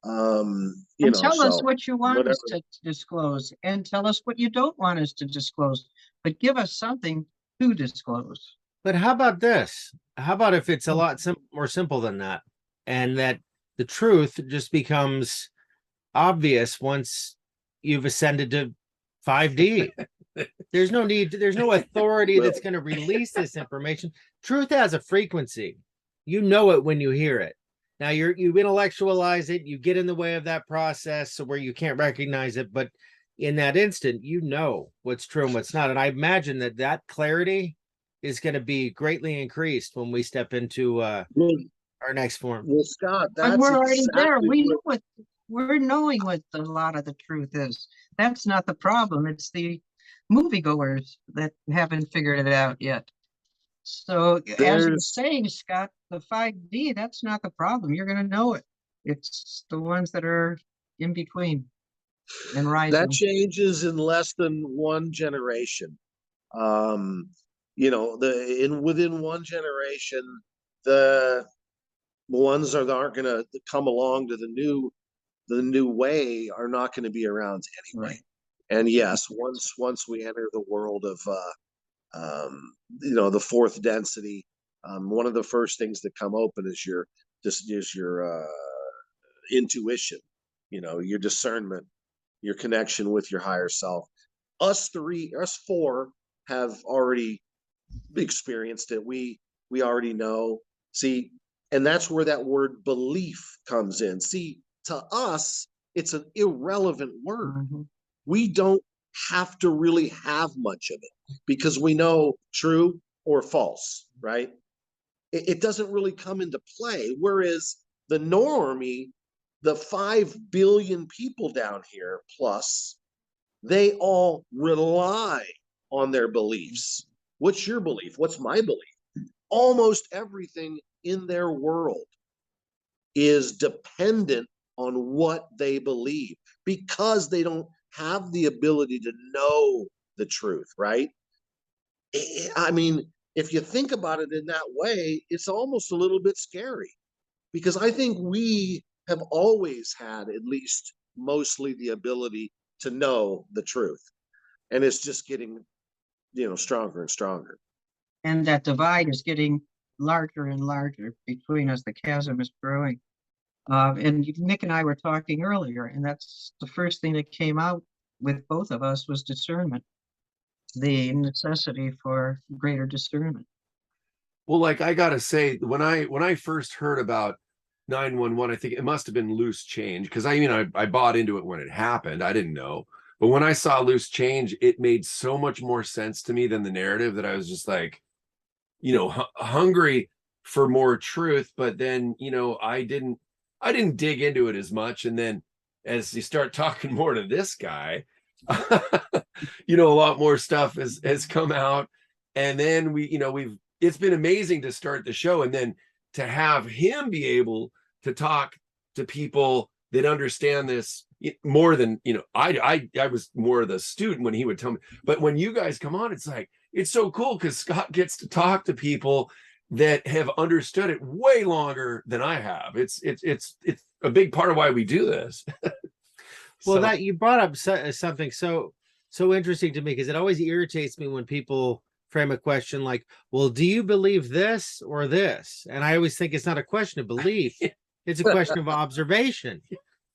And tell us what you want us to disclose, and tell us what you don't want us to disclose, but give us something to disclose. But how about this? How about if it's a lot more simple than that, and that the truth just becomes obvious once you've ascended to 5D? There's no authority that's going to release this information. Truth has a frequency. You know it when you hear it. Now you intellectualize it, you get in the way of that process, so where you can't recognize it. But in that instant, you know what's true and what's not. And I imagine that that clarity is going to be greatly increased when we step into Well, our next form. well, Scott, But that's we're already there. exactly We know what, what we're knowing what a lot of the truth is. That's not the problem. It's the moviegoers that haven't figured it out yet. So as you're there's saying, Scott, the 5D, that's not the problem. You're going to know it. It's the ones that are in between and that rising. changes in less than one generation. You know, within one generation, the ones that aren't going to come along to the new way are not going to be around anyway. Right. And yes, once we enter the world of you know, the fourth density, one of the first things that come open is your intuition, you know, your discernment, your connection with your higher self. Us four have already experienced it. We already know. See, and that's where that word belief comes in. See, to us, it's an irrelevant word. Mhm. We don't have to really have much of it because we know true or false, right? It doesn't really come into play. Whereas the normie, the 5 billion people down here plus, they all rely on their beliefs. What's your belief? What's my belief? Almost everything in their world is dependent on what they believe because they don't have the ability to know the truth, right? I mean, if you think about it in that way, it's almost a little bit scary because I think we have always had at least mostly the ability to know the truth. And it's just getting, you know, stronger and stronger. And that divide is getting larger and larger between us. The chasm is growing. And Nick and I were talking earlier, and that's the first thing that came out with both of us was discernment, the necessity for greater discernment. Well, like I gotta say, when I first heard about 911, I think it must have been loose change because I bought into it when it happened. I didn't know. But when I saw loose change, it made so much more sense to me than the narrative that I was just like, hungry for more truth. But then, I didn't dig into it as much. And then as you start talking more to this guy, a lot more stuff has come out. And then it's been amazing to start the show and then to have him be able to talk to people that understand this more than, I was more of the student when he would tell me, but when you guys come on, it's like, it's so cool because Scott gets to talk to people that have understood it way longer than I have. It's a big part of why we do this. Well, that you brought up something so interesting to me because it always irritates me when people frame a question like, well, do you believe this or this? And I always think it's not a question of belief. It's a question of observation.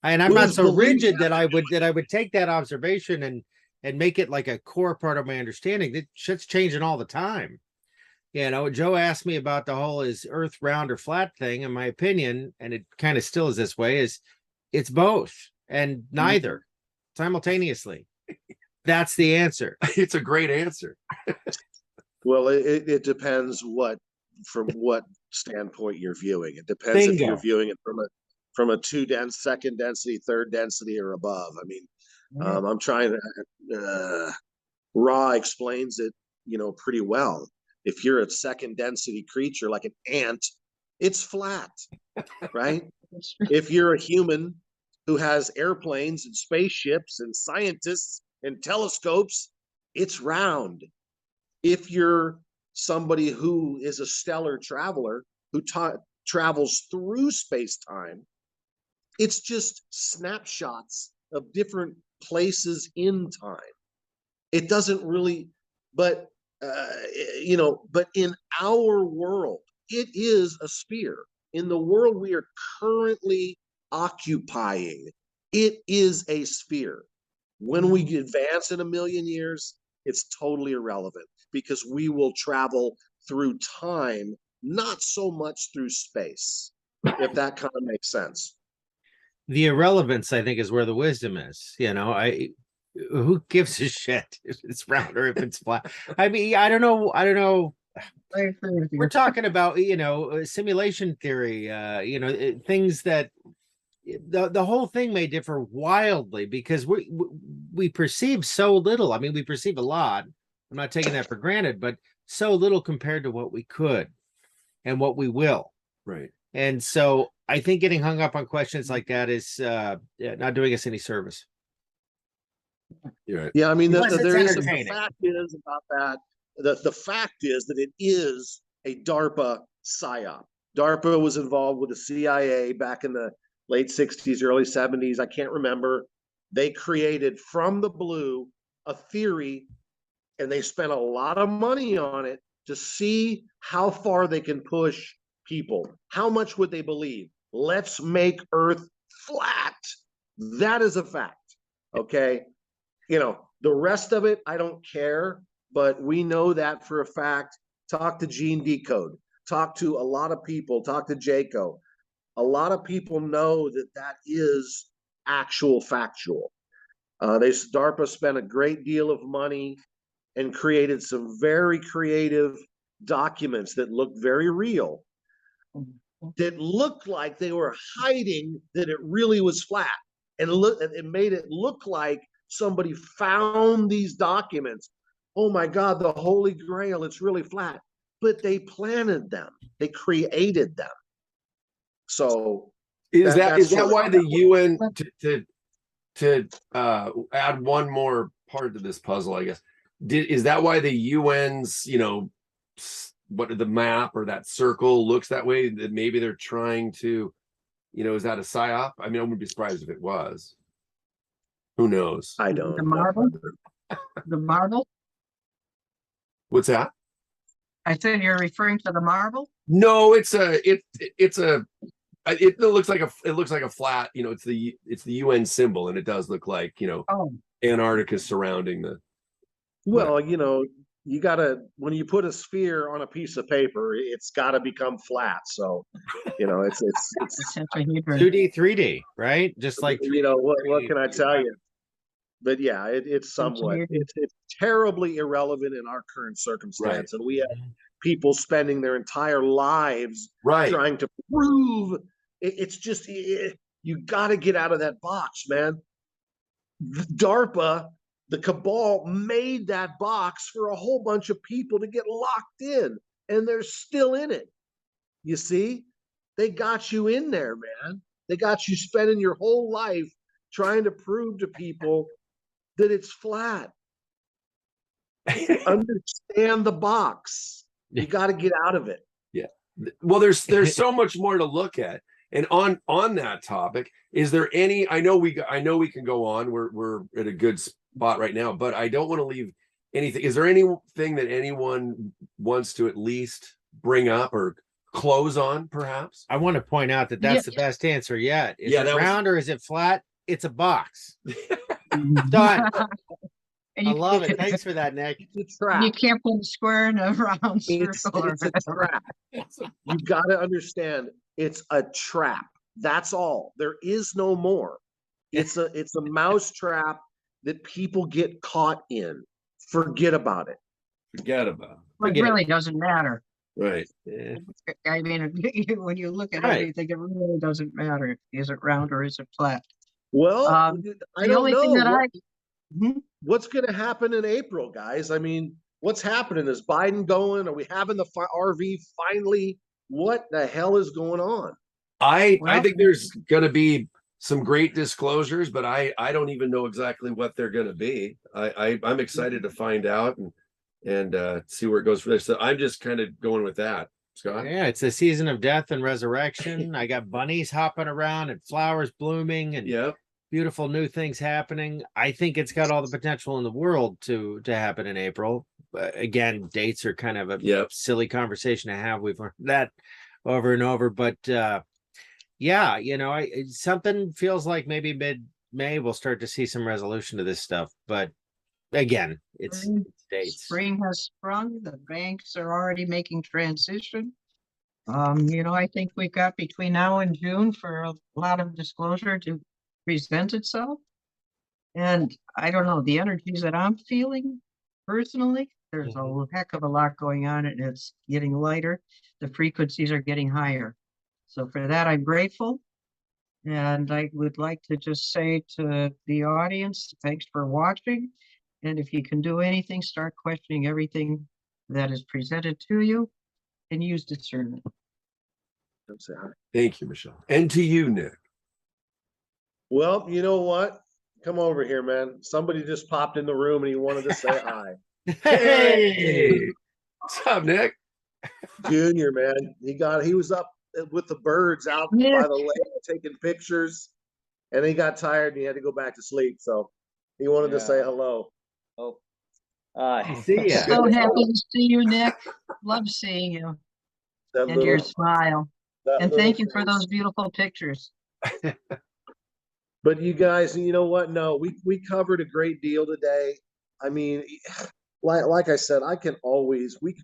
And I'm not so rigid that I would take that observation and make it like a core part of my understanding. That shit's changing all the time. Joe asked me about the whole is Earth round or flat thing. And my opinion, and it kind of still is this way, is it's both and neither simultaneously. That's the answer. It's a great answer. Well, it depends from what standpoint you're viewing. It depends if you're viewing it from a second density, third density, or above. I mean, I'm trying to. Ra explains it, pretty well. If you're a second density creature like an ant, it's flat, right? If you're a human who has airplanes and spaceships and scientists and telescopes, it's round. If you're somebody who is a stellar traveler who travels through space-time, it's just snapshots of different places in time. It doesn't really, but in our world, it is a sphere. In the world we are currently occupying, it is a sphere. When we advance in 1,000,000 years, it's totally irrelevant because we will travel through time, not so much through space, if that kind of makes sense. The irrelevance, I think, is where the wisdom is. who gives a shit if it's round or if it's flat? I mean, I don't know. I agree with you. We're talking about, simulation theory, things that the whole thing may differ wildly because we perceive so little. I mean, we perceive a lot. I'm not taking that for granted, but so little compared to what we could and what we will. Right. And so I think getting hung up on questions like that is not doing us any service. You're right. Yeah, I mean, Unless it's the entertaining. fact is about that. The fact is that it is a DARPA psyop. DARPA was involved with the CIA back in the late 60s, early 70s. I can't remember. They created from the blue a theory, and they spent a lot of money on it to see how far they can push people. How much would they believe? Let's make Earth flat. That is a fact. Okay. The rest of it, I don't care, but we know that for a fact. Talk to Gene Decode, talk to a lot of people, talk to Jaco. A lot of people know that is actual factual. DARPA spent a great deal of money and created some very creative documents that look very real, that looked like they were hiding that it really was flat, and it made it look like somebody found these documents. Oh my God, the Holy Grail, it's really flat. But they planted them, they created them. So Is that sort of why how the that UN to add one more part to this puzzle, I guess, is that why the UN's, what the map or that circle looks that way? That maybe they're trying to, is that a psyop? I mean, I wouldn't be surprised if it was. Who knows? I don't The know. marble? The marble? What's that? I said you're referring to the marble? No, it looks like a flat, it's the UN symbol, and it does look like, Oh, Antarctica surrounding the. Well, you gotta, when you put a sphere on a piece of paper, it's gotta become flat. So, it's the tetrahedron. 2D, 3D, right? Just like what can I tell you? But yeah, it's somewhat, it's terribly irrelevant in our current circumstance. Right. And we have people spending their entire lives Right. trying to prove it's just, you got to get out of that box, man. DARPA, the cabal, made that box for a whole bunch of people to get locked in, and they're still in it. You see, they got you in there, man. They got you spending your whole life trying to prove to people that it's flat. Understand the box. You got to get out of it. Yeah. Well, there's so much more to look at. And on that topic, is there any? I know we can go on. We're at a good spot right now, but I don't want to leave anything. Is there anything that anyone wants to at least bring up or close on, perhaps? I want to point out that's the best answer yet. Is it round or is it flat? It's a box. Done. I love it. Thanks for that, Nick. It's a trap. You can't put a square in a round circle. It's a trap. You've got to understand, it's a trap. That's all. There is no more. It's a mouse trap that people get caught in. Forget about it. Forget about It really doesn't matter. Right. Yeah. I mean, when you look at Right. everything, it really doesn't matter. Is it round or is it flat? Well, I The don't only thing know. that What's going to happen in April, guys? I mean, what's happening? Is Biden going? Are we having the RV finally? What the hell is going on? I think there's going to be some great disclosures, but I don't even know exactly what they're going to be. I'm excited to find out and see where it goes from there. So I'm just kind of going with that, Scott. Yeah, it's a season of death and resurrection. I got bunnies hopping around and flowers blooming and beautiful new things happening. I think it's got all the potential in the world to happen in April. Again, dates are kind of a silly conversation to have. We've learned that over and over, but something feels like maybe mid-May we'll start to see some resolution to this stuff. But again, it's dates. Spring has sprung. The banks are already making transition. I think we've got between now and June for a lot of disclosure to present itself. And I don't know, the energies that I'm feeling personally, there's a heck of a lot going on and it's getting lighter. The frequencies are getting higher. So for that, I'm grateful. And I would like to just say to the audience, thanks for watching. And if you can do anything, start questioning everything that is presented to you and use discernment. Don't say hi. Thank you, Michelle. And to you, Nick. Well, you know what? Come over here, man. Somebody just popped in the room and he wanted to say hi. Hey, what's up, Nick? Junior, man. He was up with the birds out Yeah. by the lake taking pictures, and he got tired and he had to go back to sleep. So he wanted to say hello. Oh, See ya. So happy to see you, Nick. Love seeing you That and your little, smile. that And little thank you for face. those beautiful pictures. But you guys, you know what? No, we covered a great deal today. I mean, like I said,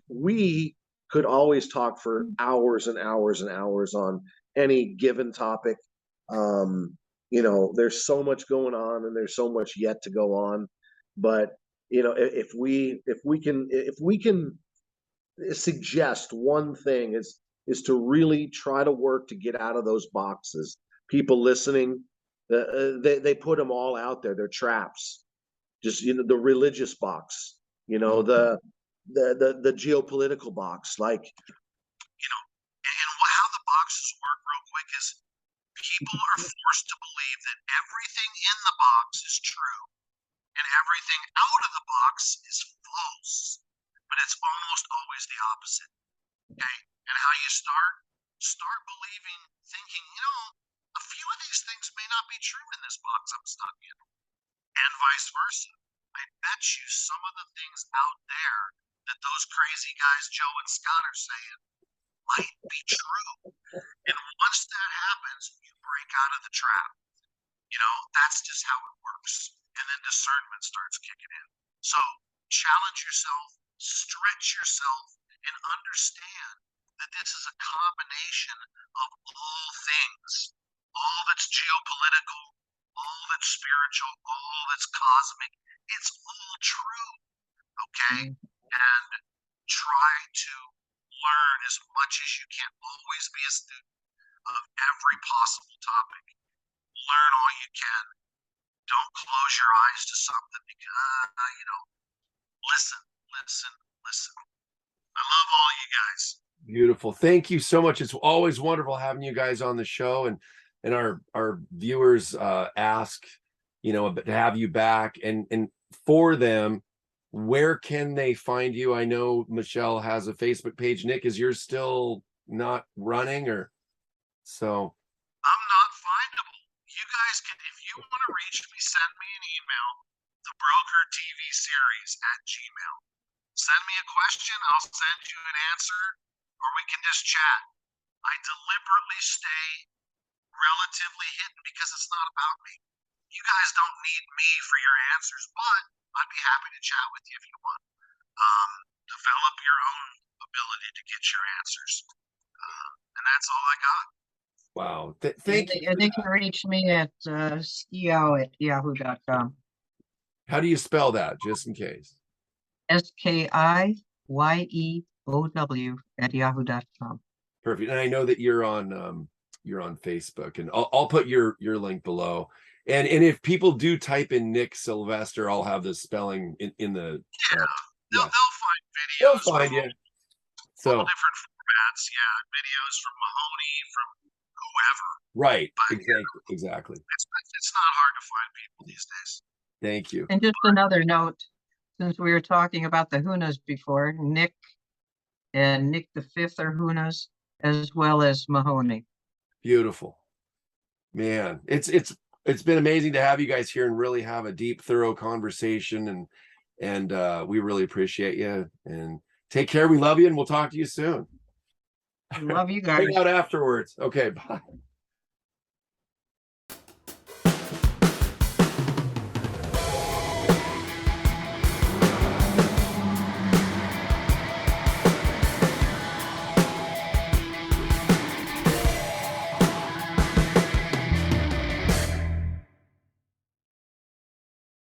we could always talk for hours and hours and hours on any given topic. You know, there's so much going on and there's so much yet to go on. But you know, if we can suggest one thing is to really try to work to get out of those boxes. People listening, they put them all out there. They're traps. Just, you know, the religious box, you know, the geopolitical box, like, you know, and how the boxes work real quick is people are forced to believe that everything in the box is true and everything out of the box is false, but it's almost always the opposite. Okay. And how you start believing, thinking, you know, a few of these things may not be true in this box I'm stuck in, and vice versa. I bet you some of the things out there that those crazy guys, Joe and Scott, are saying might be true. And once that happens, you break out of the trap. You know, that's just how it works. And then discernment starts kicking in. So challenge yourself, stretch yourself, and understand that this is a combination of all things, all that's geopolitical, all that's spiritual, all that's cosmic. It's all true, okay? And try to learn as much as you can. Always be a student of every possible topic. Learn all you can. Don't close your eyes to something because, you know, listen. I love all you guys. Beautiful. Thank you so much. It's always wonderful having you guys on the show, and our viewers ask, you know, to have you back, and for them, where can they find you? I know Michelle has a Facebook page. Nick, is yours still not running, or so? I'm not findable. You guys can, if you want to reach me, send me an email, the Broker TV series @gmail. Send me a question, I'll send you an answer, or we can just chat. I deliberately stay relatively hidden because it's not about me. You guys don't need me for your answers, but I'd be happy to chat with you if you want. Develop your own ability to get your answers. And that's all I got. Wow. Thank you. And they can reach me at Schiau@yahoo.com. How do you spell that, just in case? SKIYEOW@yahoo.com. Perfect. And I know that you're on Facebook, and I'll put your link below. And if people do type in Nick Sylvester, I'll have the spelling in the They'll find videos. They'll find you. So all different formats, yeah. Videos from Mahoney, from whoever. right, But, exactly. It's not hard to find people these days. Thank you. And just another note, since we were talking about the Hunas before, Nick and Nick the Fifth are Hunas, as well as Mahoney. Beautiful, man. It's been amazing to have you guys here and really have a deep, thorough conversation, and we really appreciate you, and take care. We love you, and we'll talk to you soon. Love you guys. Hang out afterwards. Okay, bye.